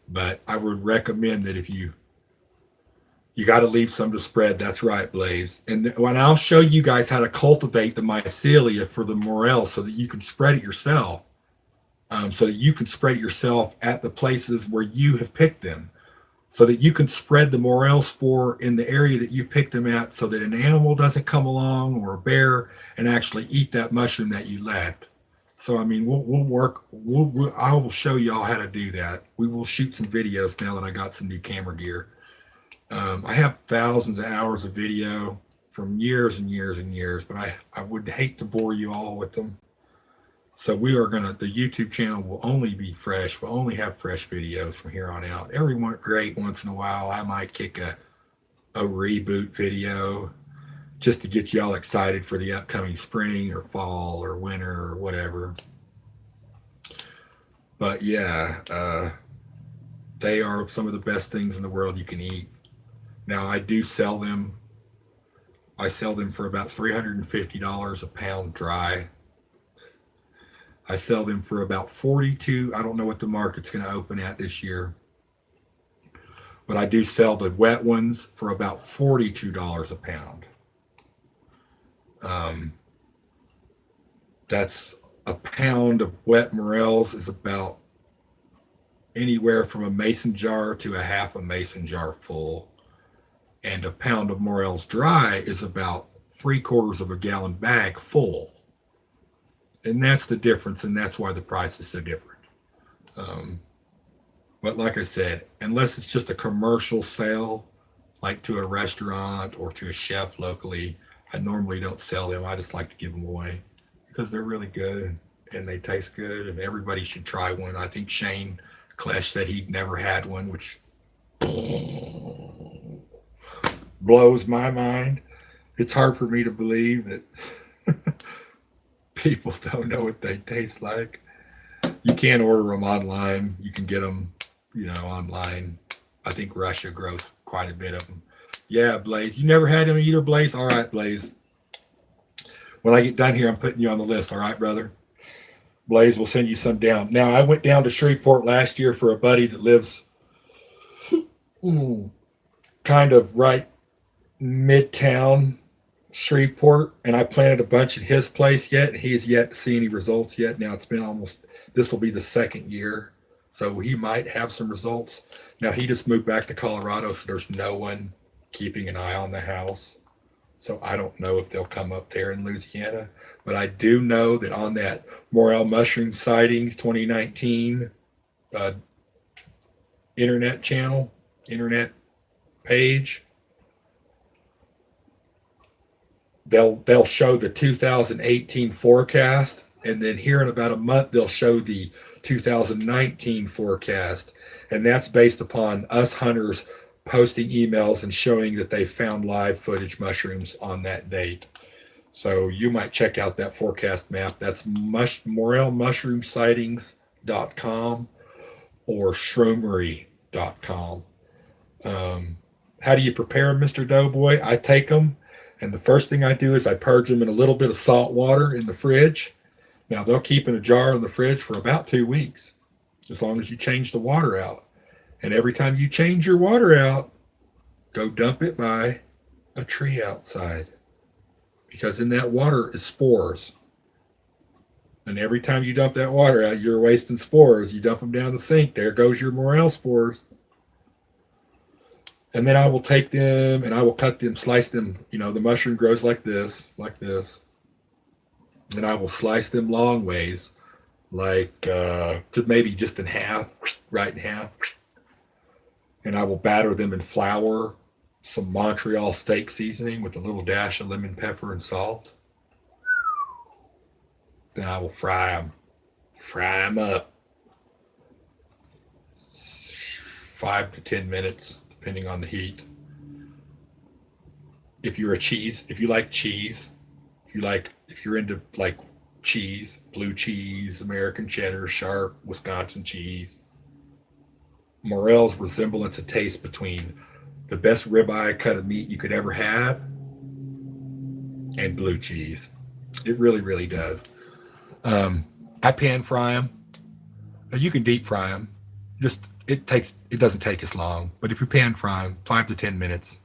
But I would recommend that if you got to leave some to spread. That's right, Blaze. And when I'll show you guys how to cultivate the mycelia for the morel so that you can spread it yourself. So that you can spread it yourself at the places where you have picked them. So that you can spread the morel spore in the area that you picked them at so that an animal doesn't come along or a bear and actually eat that mushroom that you left. So, I mean, I will show you all how to do that. We will shoot some videos now that I got some new camera gear. I have thousands of hours of video from years and years and years, but I would hate to bore you all with them. So the YouTube channel will only be fresh. We'll only have fresh videos from here on out. Every once in a while, I might kick a reboot video just to get you all excited for the upcoming spring or fall or winter or whatever. But yeah, they are some of the best things in the world you can eat. Now I do sell them. I sell them for about $350 a pound dry. I sell them for about $42. I don't know what the market's going to open at this year. But I do sell the wet ones for about $42 a pound. That's a pound of wet morels is about anywhere from a mason jar to a half a mason jar full. And a pound of morels dry is about 3/4 of a gallon bag full. And that's the difference, and that's why the price is so different. But like I said, unless it's just a commercial sale, like to a restaurant or to a chef locally, I normally don't sell them. I just like to give them away because they're really good and they taste good, and everybody should try one. I think Shane Klesch said he'd never had one, which blows my mind. It's hard for me to believe that people don't know what they taste like. You can't order them online. You can get them, online. I think Russia grows quite a bit of them. Yeah, Blaze. You never had them either, Blaze? All right, Blaze. When I get done here, I'm putting you on the list. All right, brother? Blaze will send you some down. Now, I went down to Shreveport last year for a buddy that lives kind of right midtown Shreveport, and I planted a bunch at his place yet. He has yet to see any results yet. Now it's been almost, this will be the second year. So he might have some results. Now he just moved back to Colorado, so there's no one keeping an eye on the house. So I don't know if they'll come up there in Louisiana. But I do know that on that Morel Mushroom Sightings 2019 uh, internet channel, internet page, they'll show the 2018 forecast, and then here in about a month they'll show the 2019 forecast, and that's based upon us hunters posting emails and showing that they found live footage mushrooms on that date. So you might check out that forecast map. That's morelmushroomsightings.com or shroomery.com. How do you prepare them, Mr. Doughboy? I take them, and the first thing I do is I purge them in a little bit of salt water in the fridge. Now, they'll keep in a jar in the fridge for about 2 weeks, as long as you change the water out. And every time you change your water out, go dump it by a tree outside, because in that water is spores. And every time you dump that water out, you're wasting spores. You dump them down the sink, there goes your morel spores. And then I will take them and I will cut them, slice them. You know, the mushroom grows like this. And I will slice them long ways, like maybe just in half, right in half. And I will batter them in flour, some Montreal steak seasoning with a little dash of lemon pepper and salt. Then I will fry them up 5 to 10 minutes, depending on the heat. If you like cheese, if you're into like cheese, blue cheese, American cheddar, sharp Wisconsin cheese, morel's resemblance of taste between the best ribeye cut of meat you could ever have and blue cheese. It really, really does. I pan fry them. You can deep fry them. It doesn't take as long. But if you pan fry them, 5 to 10 minutes,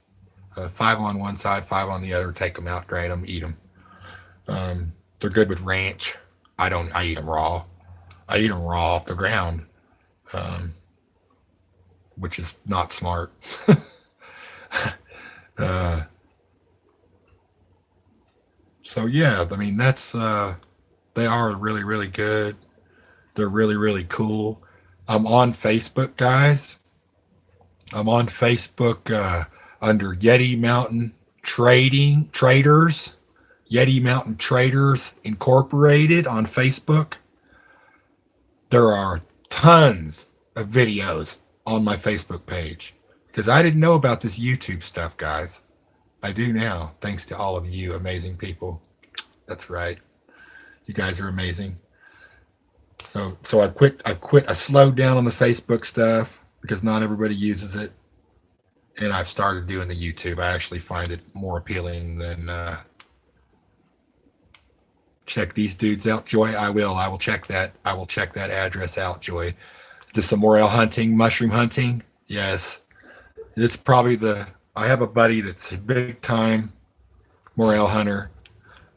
5 on one side, 5 on the other. Take them out, drain them, eat them. They're good with ranch. I eat them raw. I eat them raw off the ground, which is not smart. So yeah, I mean they are really, really good. They're really, really cool. I'm on Facebook, guys. I'm on Facebook under Yeti Mountain Traders. Yeti Mountain Traders Incorporated on Facebook. There are tons of videos on my Facebook page because I didn't know about this YouTube stuff, guys. I do now, thanks to all of you amazing people. That's right. You guys are amazing. So I slowed down on the Facebook stuff because not everybody uses it. And I've started doing the YouTube. I actually find it more appealing than check these dudes out, Joy. I will check that. I will check that address out, Joy. Just some morel hunting, mushroom hunting. Yes. It's probably I have a buddy that's a big time morel hunter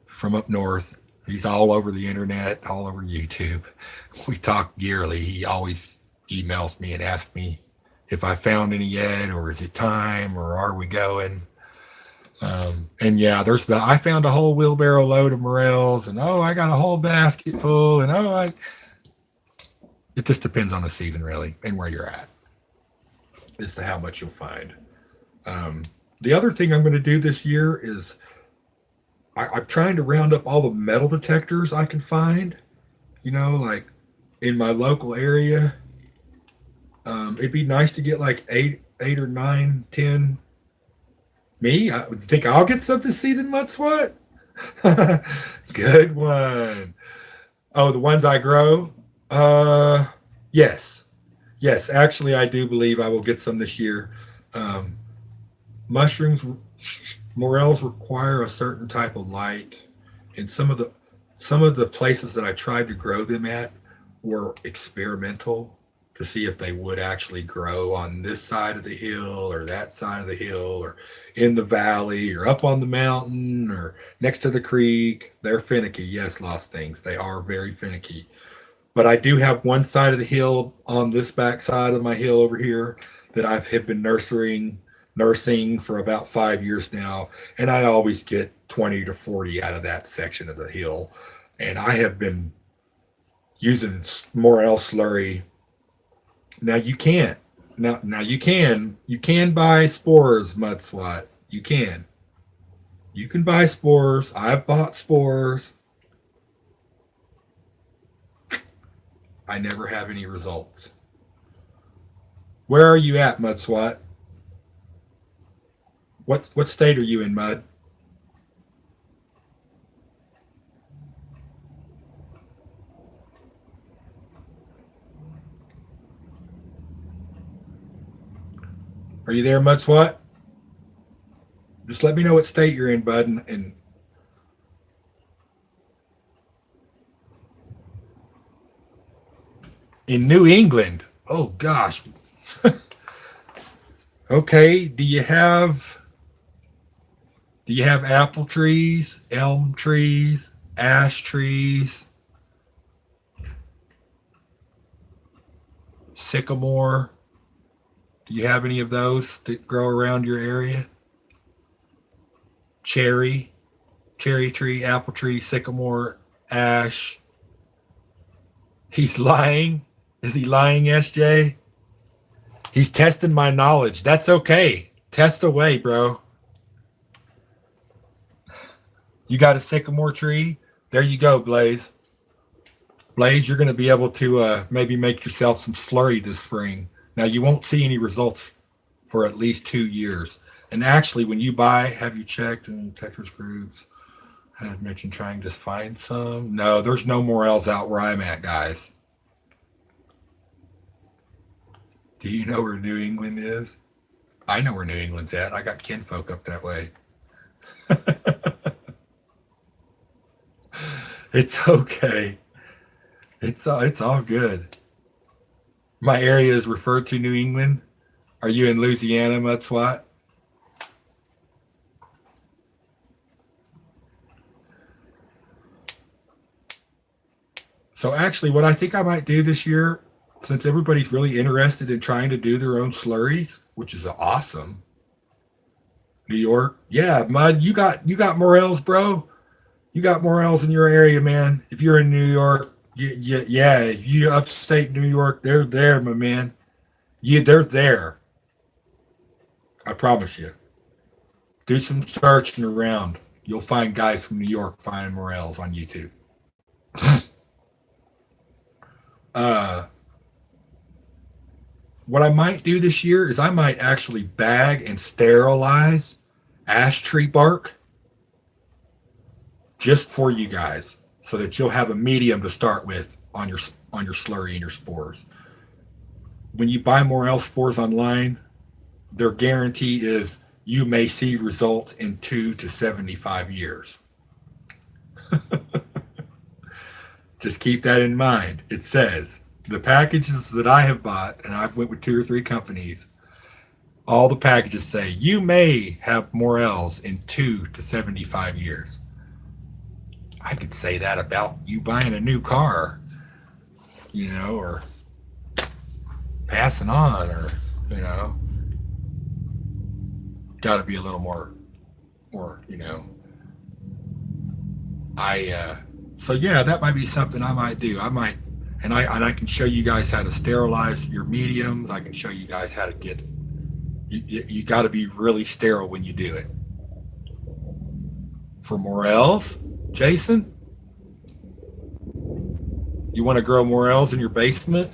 from up north. He's all over the internet, all over YouTube. We talk yearly. He always emails me and asks me if I found any yet, or is it time, or are we going? And yeah, I found a whole wheelbarrow load of morels, and I got a whole basket full, and it just depends on the season really and where you're at as to how much you'll find. The other thing I'm going to do this year is I'm trying to round up all the metal detectors I can find, like in my local area. It'd be nice to get like 8 or 9, 10. I would think I'll get some this season, Mudswat. Good one. Oh, the ones I grow? Yes. Actually, I do believe I will get some this year. Morels require a certain type of light, and some of the places that I tried to grow them at were experimental. to see if they would actually grow on this side of the hill or that side of the hill or in the valley or up on the mountain or next to the creek. They're finicky. Yes, lost things. They are very finicky. But I do have one side of the hill on this back side of my hill over here that I've have been nursing for about 5 years now, and I always get 20 to 40 out of that section of the hill. And I have been using Morel slurry. Now you can't. Now you can buy spores, Mud Swat. You can. You can buy spores. I've bought spores. I never have any results. Where are you at, Mud Swat? What state are you in, Mud? Are you there, Mud Swat? Just let me know what state you're in, bud. And in New England. Oh gosh. Okay. Do you have apple trees, elm trees, ash trees, sycamore? Do you have any of those that grow around your area? Cherry tree, apple tree, sycamore, ash. He's lying. Is he lying, SJ? He's testing my knowledge. That's okay. Test away, bro. You got a sycamore tree? There you go, Blaze. Blaze, you're going to be able to maybe make yourself some slurry this spring. Now, you won't see any results for at least 2 years. And actually, when you buy, have you checked in Texas groups? I had mentioned trying to find some. No, there's no Morels out where I'm at, guys. Do you know where New England is? I know where New England's at. I got kinfolk up that way. It's okay. It's all good. My area is referred to New England. Are you in Louisiana, Mudswat? So actually, what I think I might do this year, since everybody's really interested in trying to do their own slurries, which is awesome. New York, yeah, Mud, you got Morels, bro. You got Morels in your area, man. If you're in New York, yeah, you upstate New York, they're there, my man. Yeah, they're there. I promise you. Do some searching around. You'll find guys from New York finding Morels on YouTube. uh, what I might do this year is I might actually bag and sterilize ash tree bark just for you guys, so that you'll have a medium to start with on your slurry and your spores. When you buy Morel spores online, their guarantee is you may see results in 2 to 75 years. Just keep that in mind. It says the packages that I have bought, and I've went with 2 or 3 companies, all the packages say you may have Morels in 2 to 75 years. I could say that about you buying a new car, or passing on, or, got to be a little more, so yeah, that might be something I might do. And I can show you guys how to sterilize your mediums. I can show you guys how to get, you got to be really sterile when you do it. For Morels, Jason, you want to grow Morels in your basement?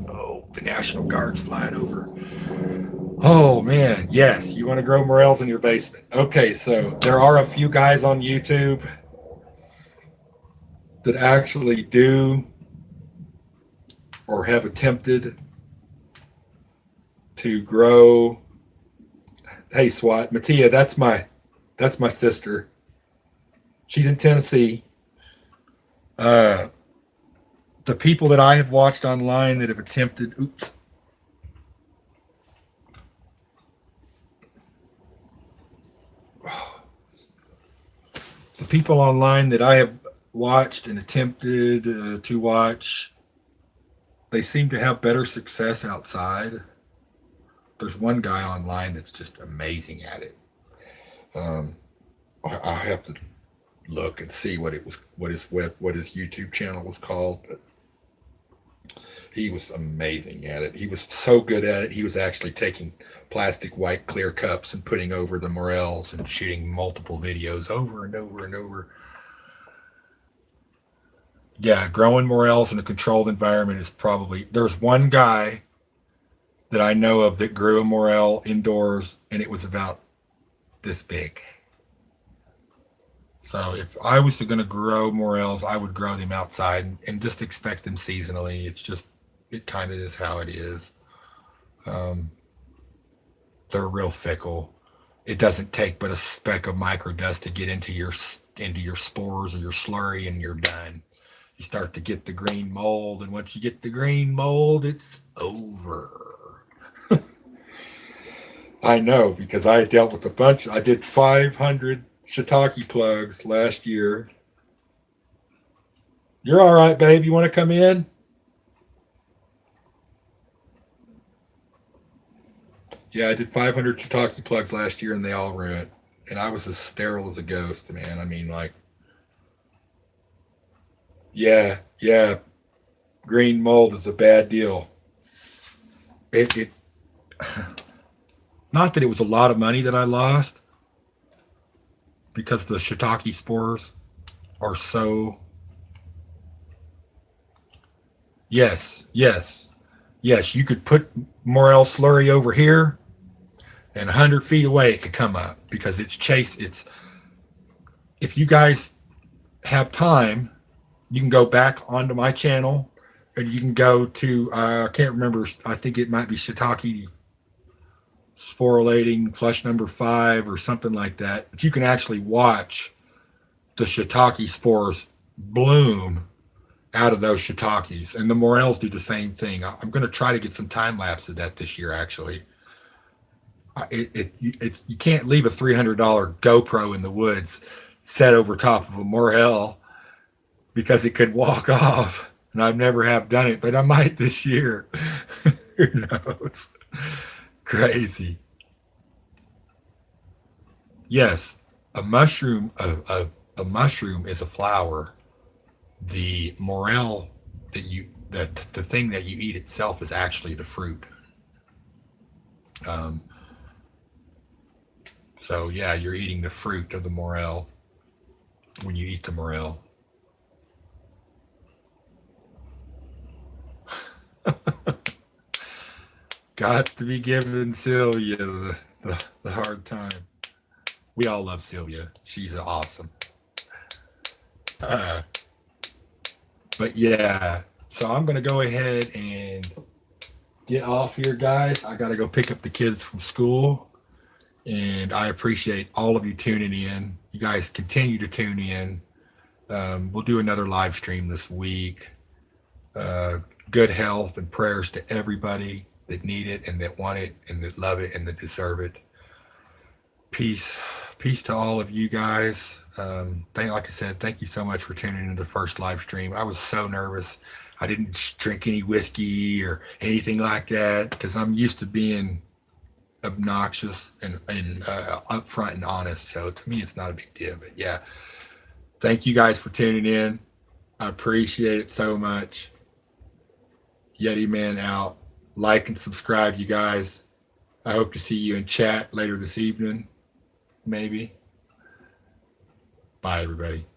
Oh, the National Guard's flying over. Oh man, yes, you want to grow Morels in your basement. Okay, so there are a few guys on YouTube that actually do or have attempted to grow. Hey, SWAT, Mattia, that's my sister. She's in Tennessee. the people that I have watched online that have attempted, the people online that I have watched and attempted to watch, they seem to have better success outside. There's one guy online that's just amazing at it. I have to look and see what his YouTube channel was called, but he was amazing at it. He was so good at it. He was actually taking plastic white clear cups and putting over the morels and shooting multiple videos over and over and over. Yeah, growing morels in a controlled environment is probably, there's one guy that I know of that grew a morel indoors, and it was about this big. So if I was going to grow morels, I would grow them outside and just expect them seasonally. It's just, it kind of is how it is. They're real fickle. It doesn't take but a speck of microdust to get into your spores or your slurry, and you're done. You start to get the green mold, and once you get the green mold, it's over. I know, because I dealt with a bunch. I did 500 shiitake plugs last year. You're all right, babe. You want to come in? Yeah, I did 500 shiitake plugs last year, and they all ruined. And I was as sterile as a ghost, man. I mean, like, yeah. Green mold is a bad deal. It not that it was a lot of money that I lost, because the shiitake spores are so. Yes. You could put morel slurry over here, and 100 feet away it could come up, because it's. If you guys have time, you can go back onto my channel, and you can go to I can't remember. I think it might be shiitake sporulating flush number 5 or something like that. But you can actually watch the shiitake spores bloom out of those shiitakes, and the morels do the same thing. I'm going to try to get some time lapse of that this year. Actually, you can't leave a $300 GoPro in the woods set over top of a morel, because it could walk off. And I've never have done it, but I might this year. Who knows? Crazy. Yes, a mushroom. A mushroom is a flower. The morel the thing that you eat itself is actually the fruit. So yeah, you're eating the fruit of the morel when you eat the morel. Got to be giving Sylvia the hard time. We all love Sylvia. She's awesome. Uh, but yeah, so I'm going to go ahead and get off here, guys. I got to go pick up the kids from school. And I appreciate all of you tuning in. You guys continue to tune in. We'll do another live stream this week. Good health and prayers to everybody that need it and that want it and that love it and that deserve it. Peace to all of you guys. Like I said, thank you so much for tuning into the first live stream. I was so nervous. I didn't drink any whiskey or anything like that, because I'm used to being obnoxious and upfront and honest. So to me, it's not a big deal. But yeah, thank you guys for tuning in. I appreciate it so much. Yeti Man out. Like and subscribe, you guys. I hope to see you in chat later this evening, maybe. Bye, everybody.